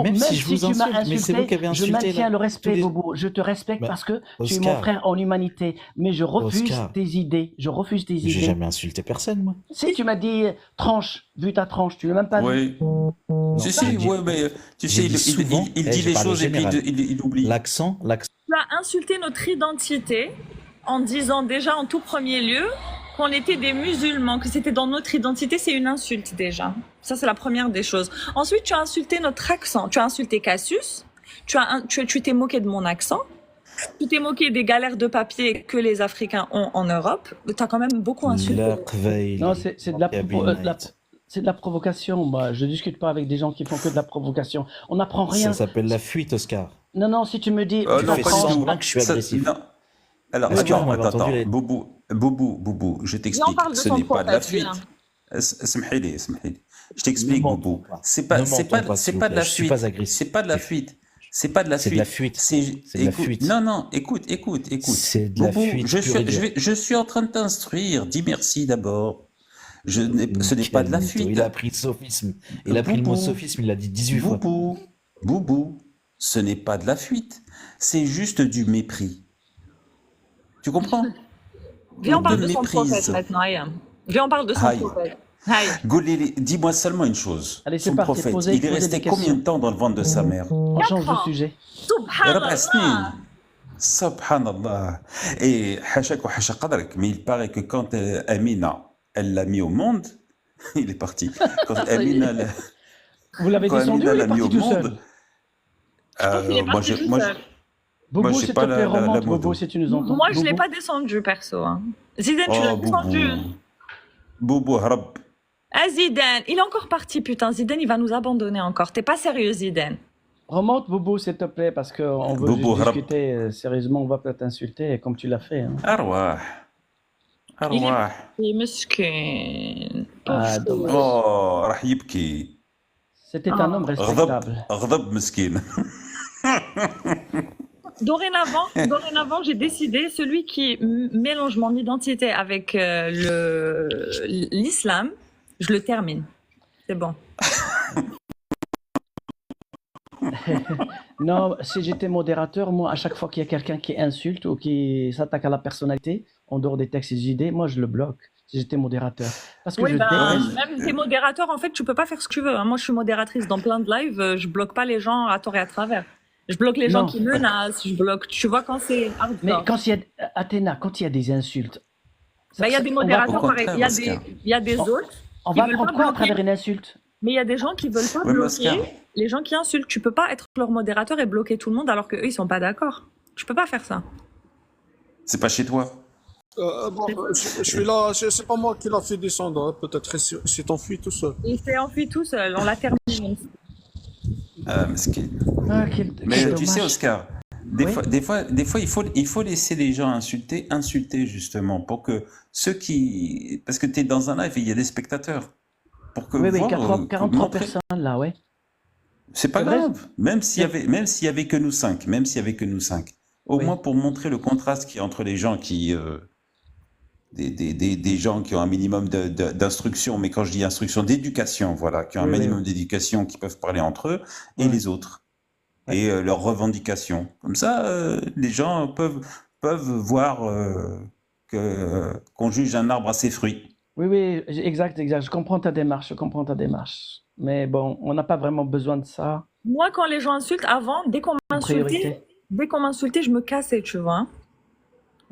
même si je si vous tu m'as insulte, mais c'est vous insulté, qui avez je insulté maintiens le tous respect, les... Bobo. Je te respecte Bah, parce que tu es mon Oscar, frère en humanité. Mais je refuse Oscar, tes idées. Je refuse tes j'ai idées. jamais insulté personne, moi. Si tu m'as dit tranche, vu ta tranche, tu l'as même pas vu. Oui. Non, Si, j'ai si, dit, ouais, mais tu j'ai sais, dit souvent, il dit j'ai les parlé choses et puis général. il oublie. L'accent, Tu as insulté notre identité en disant déjà en tout premier lieu qu'on était des musulmans, que c'était dans notre identité, c'est une insulte déjà. Ça, c'est la première des choses. Ensuite, tu as insulté notre accent. Tu as insulté Cassius. Tu t'es moqué de mon accent. Tu t'es moqué des galères de papier que les Africains ont en Europe. Tu as quand même beaucoup insulté. Non, c'est de la provocation. Moi, je discute pas avec des gens qui font que de la provocation. On n'apprend rien. Ça s'appelle la fuite, Oscar. Non, si tu me dis. Tu Non, fais pas du tout. semblant que je suis agressif. Non. Alors, Est-ce que attends, vous m'avez attends, entendu les- Boubou, je Viens, on t'explique. parle de Ce son n'est pas de la prophète, fuite. viens. Smahili. Je t'explique, Boubou. C'est pas de la fuite. C'est pas de la fuite. C'est pas de la C'est fuite. de la fuite. C'est de la fuite. Non, écoute. C'est de la Boubou, fuite je pure et dure. suis en train de t'instruire. Dis merci d'abord. Ce n'est pas de la fuite. Il a appris le sophisme. Il a pris le mot sophisme, il l'a dit 18 fois. Boubou, ce n'est pas de la fuite. C'est juste du mépris. Tu comprends? Viens, on parle De de son méprise. prophète maintenant. Aïe. Viens, on parle de son Aïe. prophète. Aïe. Golélé, dis-moi seulement une chose. Allez, c'est Son parti, prophète, posez il est des resté questions. combien de temps dans le ventre de sa mère? On change de sujet. ربع سنين. Subhanallah. Et hachak wa hachak qadrak, mais il paraît que quand Amina, elle l'a mis au monde, il est parti. Quand Amina, Vous l'avez quand descendu ou Amina il est l'a mis au parti tout seul? monde, Il est parti tout seul. Bobo, j'ai s'il te pas plaît, remonte, moto. Bobo, si tu nous entends. Moi, je l'ai Bobo. pas descendu, perso. Hein. Zidane, tu Oh, l'as descendu. Boubou, harab. Ah, Zidane, il est encore parti, putain. Zidane, il va nous abandonner encore. T'es pas sérieux, Zidane. Remonte, Bobo, s'il te plaît, parce qu'on veut Bobo, juste rab. discuter. Sérieusement, on va pas t'insulter comme tu l'as fait. Hein. Arwah. Arwah. Il est mesquin. Ah, dommage. Oh, rah yibki. C'était un homme respectable. غضب مسكين. Dorénavant, j'ai décidé, celui qui mélange mon identité avec l'islam, je le termine. C'est bon. Non, si j'étais modérateur, moi, à chaque fois qu'il y a quelqu'un qui insulte ou qui s'attaque à la personnalité, en dehors des textes et des idées, moi, je le bloque. Si j'étais modérateur. Parce que Oui, je déteste. même tes modérateurs, en fait, tu peux pas faire ce que tu veux. Hein. Moi, je suis modératrice dans plein de lives, je bloque pas les gens à tort et à travers. Je bloque les gens Non. qui menacent, je bloque. Tu vois, quand c'est hardcore. Mais quand il y a, Athéna, quand il y a des insultes, Bah, il y a des on va- modérateurs, au pareil. contraire, Il y a des autres. on qui va veulent apprendre pas quoi à bloquer. travers une insulte? Mais il y a des gens qui veulent pas Ouais, mais bloquer Oscar. les gens qui insultent. Tu peux pas être leur modérateur et bloquer tout le monde alors qu'eux, ils sont pas d'accord. Tu peux pas faire ça. C'est pas chez toi. Bon, je suis là, c'est pas moi qui l'a fait descendre, hein. Peut-être c'est enfui tout seul. Il s'est enfui tout seul, on l'a terminé. Mesquine. Ah, Mais quel tu sais, dommage. Oscar, Oui. des fois, il faut laisser les gens insulter justement, pour que ceux qui, parce que tu es dans un live et il y a des spectateurs, pour que Oui, oui, voir, 43 montrer- personnes là, ouais. C'est pas C'est vrai. grave, même s'il y avait que nous cinq, au Oui. moins pour montrer le contraste qu'il y a entre les gens qui, des gens qui ont un minimum d'instruction, mais quand je dis instruction, d'éducation, voilà, qui ont un Oui, oui. minimum d'éducation, qui peuvent parler entre eux, et Ouais. les autres, et leurs revendications. Comme ça, les gens peuvent voir qu'on juge un arbre à ses fruits. Oui, oui, exact. Je comprends ta démarche, Mais bon, on n'a pas vraiment besoin de ça Moi, quand les gens insultent, avant, en priorité. dès qu'on m'insultait, je me cassais, tu vois.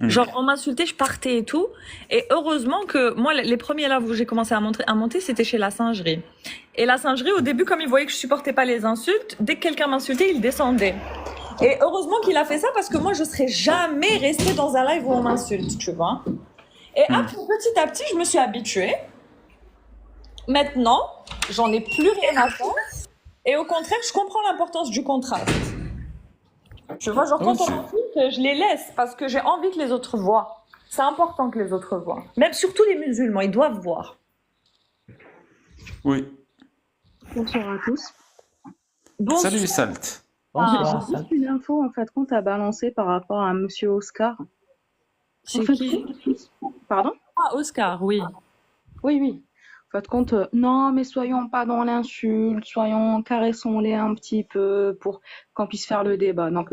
Genre, on m'insultait, je partais et tout. Et heureusement que moi, les premiers lives où j'ai commencé à monter, c'était chez la singerie. Et la singerie, au début, comme ils voyaient que je supportais pas les insultes, dès que quelqu'un m'insultait, il descendait. Et heureusement qu'il a fait ça parce que moi, je serais jamais restée dans un live où on m'insulte, tu vois. Et après, petit à petit, je me suis habituée. Maintenant, j'en ai plus rien à faire. Et au contraire, je comprends l'importance du contraste. Tu vois, genre quand on m'insulte, je les laisse parce que j'ai envie que les autres voient. C'est important que les autres voient. Même surtout les musulmans, ils doivent voir. Oui. Bonsoir à tous. Salut Salt. J'ai juste une info en fait qu'on t'a balancé par rapport à Monsieur Oscar. C'est qui? Pardon? Ah, Oscar, oui. Oui, oui. En fait, compte, non, mais soyons pas dans l'insulte, caressons-les un petit peu pour qu'on puisse faire le débat. Donc,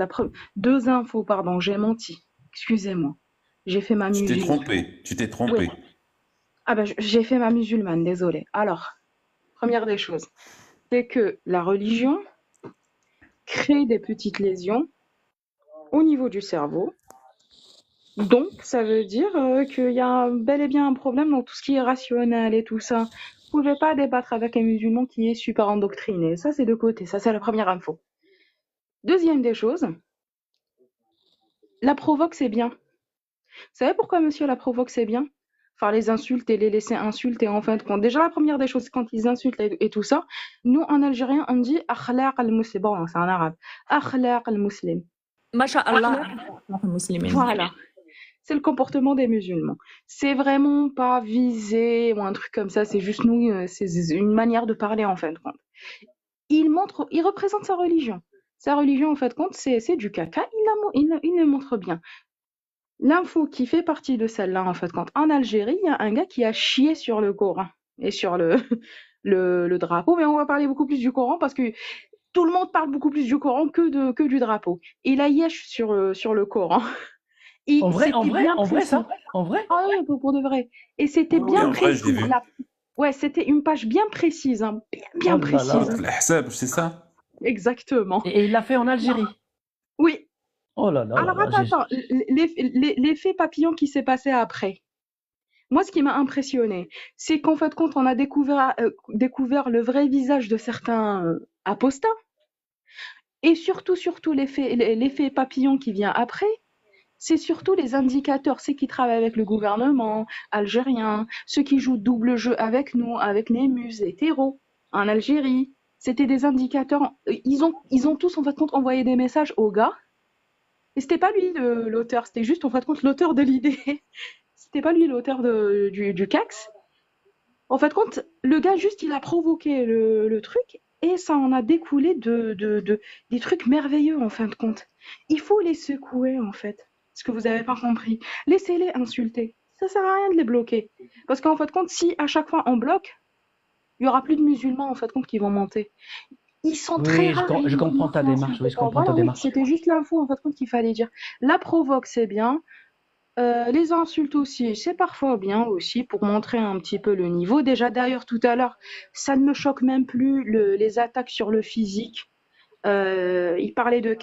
deux infos, pardon, j'ai menti. Excusez-moi. J'ai fait ma musulmane. Tu t'es trompé. Oui. Ah ben, j'ai fait ma musulmane, désolée. Alors, première des choses, c'est que la religion crée des petites lésions au niveau du cerveau. Donc, ça veut dire qu'il y a bel et bien un problème dans tout ce qui est rationnel et tout ça. Vous pouvez pas débattre avec un musulman qui est super endoctriné. Ça, c'est de côté. Ça, c'est la première info. Deuxième des choses, la provoque, c'est bien. Vous savez pourquoi, monsieur, la provoque, c'est bien? Enfin, les insultes et les laisser insulter, en fin de compte. Déjà, la première des choses, c'est quand ils insultent et tout ça, nous, en algérien, on dit « akhlaq al-muslim ». Bon, c'est en arabe. « Akhlaq al-muslim ». Masha'Allah. Voilà. C'est le comportement des musulmans. C'est vraiment pas visé ou un truc comme ça, c'est juste nous, c'est une manière de parler en fin de compte. Il représente sa religion. Sa religion en fin de compte, c'est du caca, il le montre bien. L'info qui fait partie de celle-là en fin de compte, en Algérie, il y a un gars qui a chié sur le Coran et sur le drapeau, mais on va parler beaucoup plus du Coran parce que tout le monde parle beaucoup plus du Coran que du drapeau. Il a yesh sur le Coran. Et En vrai, ça? En vrai? Ah oui, pour de vrai. Et c'était bien précis. Ouais, c'était une page bien précise, hein, bien précise. C'est ça? Exactement. Et il l'a fait en Algérie? Oui. Oh là là. Alors attends, l'effet papillon qui s'est passé après. Moi, ce qui m'a impressionné, c'est qu'en fait, quand on a découvert le vrai visage de certains apostats, et surtout l'effet papillon qui vient après, c'est surtout les indicateurs, ceux qui travaillent avec le gouvernement algérien, ceux qui jouent double jeu avec nous, avec les muses hétéros en Algérie. C'était des indicateurs. Ils ont tous en fait compte envoyé des messages au gars. Et c'était pas lui l'auteur, c'était juste en fait compte l'auteur de l'idée. C'était pas lui l'auteur du Cax. En fait compte, le gars juste il a provoqué le truc et ça en a découlé des trucs merveilleux en fin de compte. Il faut les secouer en fait. Ce que vous avez pas compris. Laissez-les insulter. Ça sert à rien de les bloquer. Parce qu'en fait compte, si à chaque fois on bloque, il y aura plus de musulmans en fait compte qui vont monter. Ils sont très rares. Je comprends ta démarche. Oui, je comprends ta démarche. C'était juste l'info en fait compte qu'il fallait dire. La provoque c'est bien. Les insultes aussi, c'est parfois bien aussi pour montrer un petit peu le niveau. Déjà d'ailleurs tout à l'heure, ça ne me choque même plus les attaques sur le physique. Il parlait de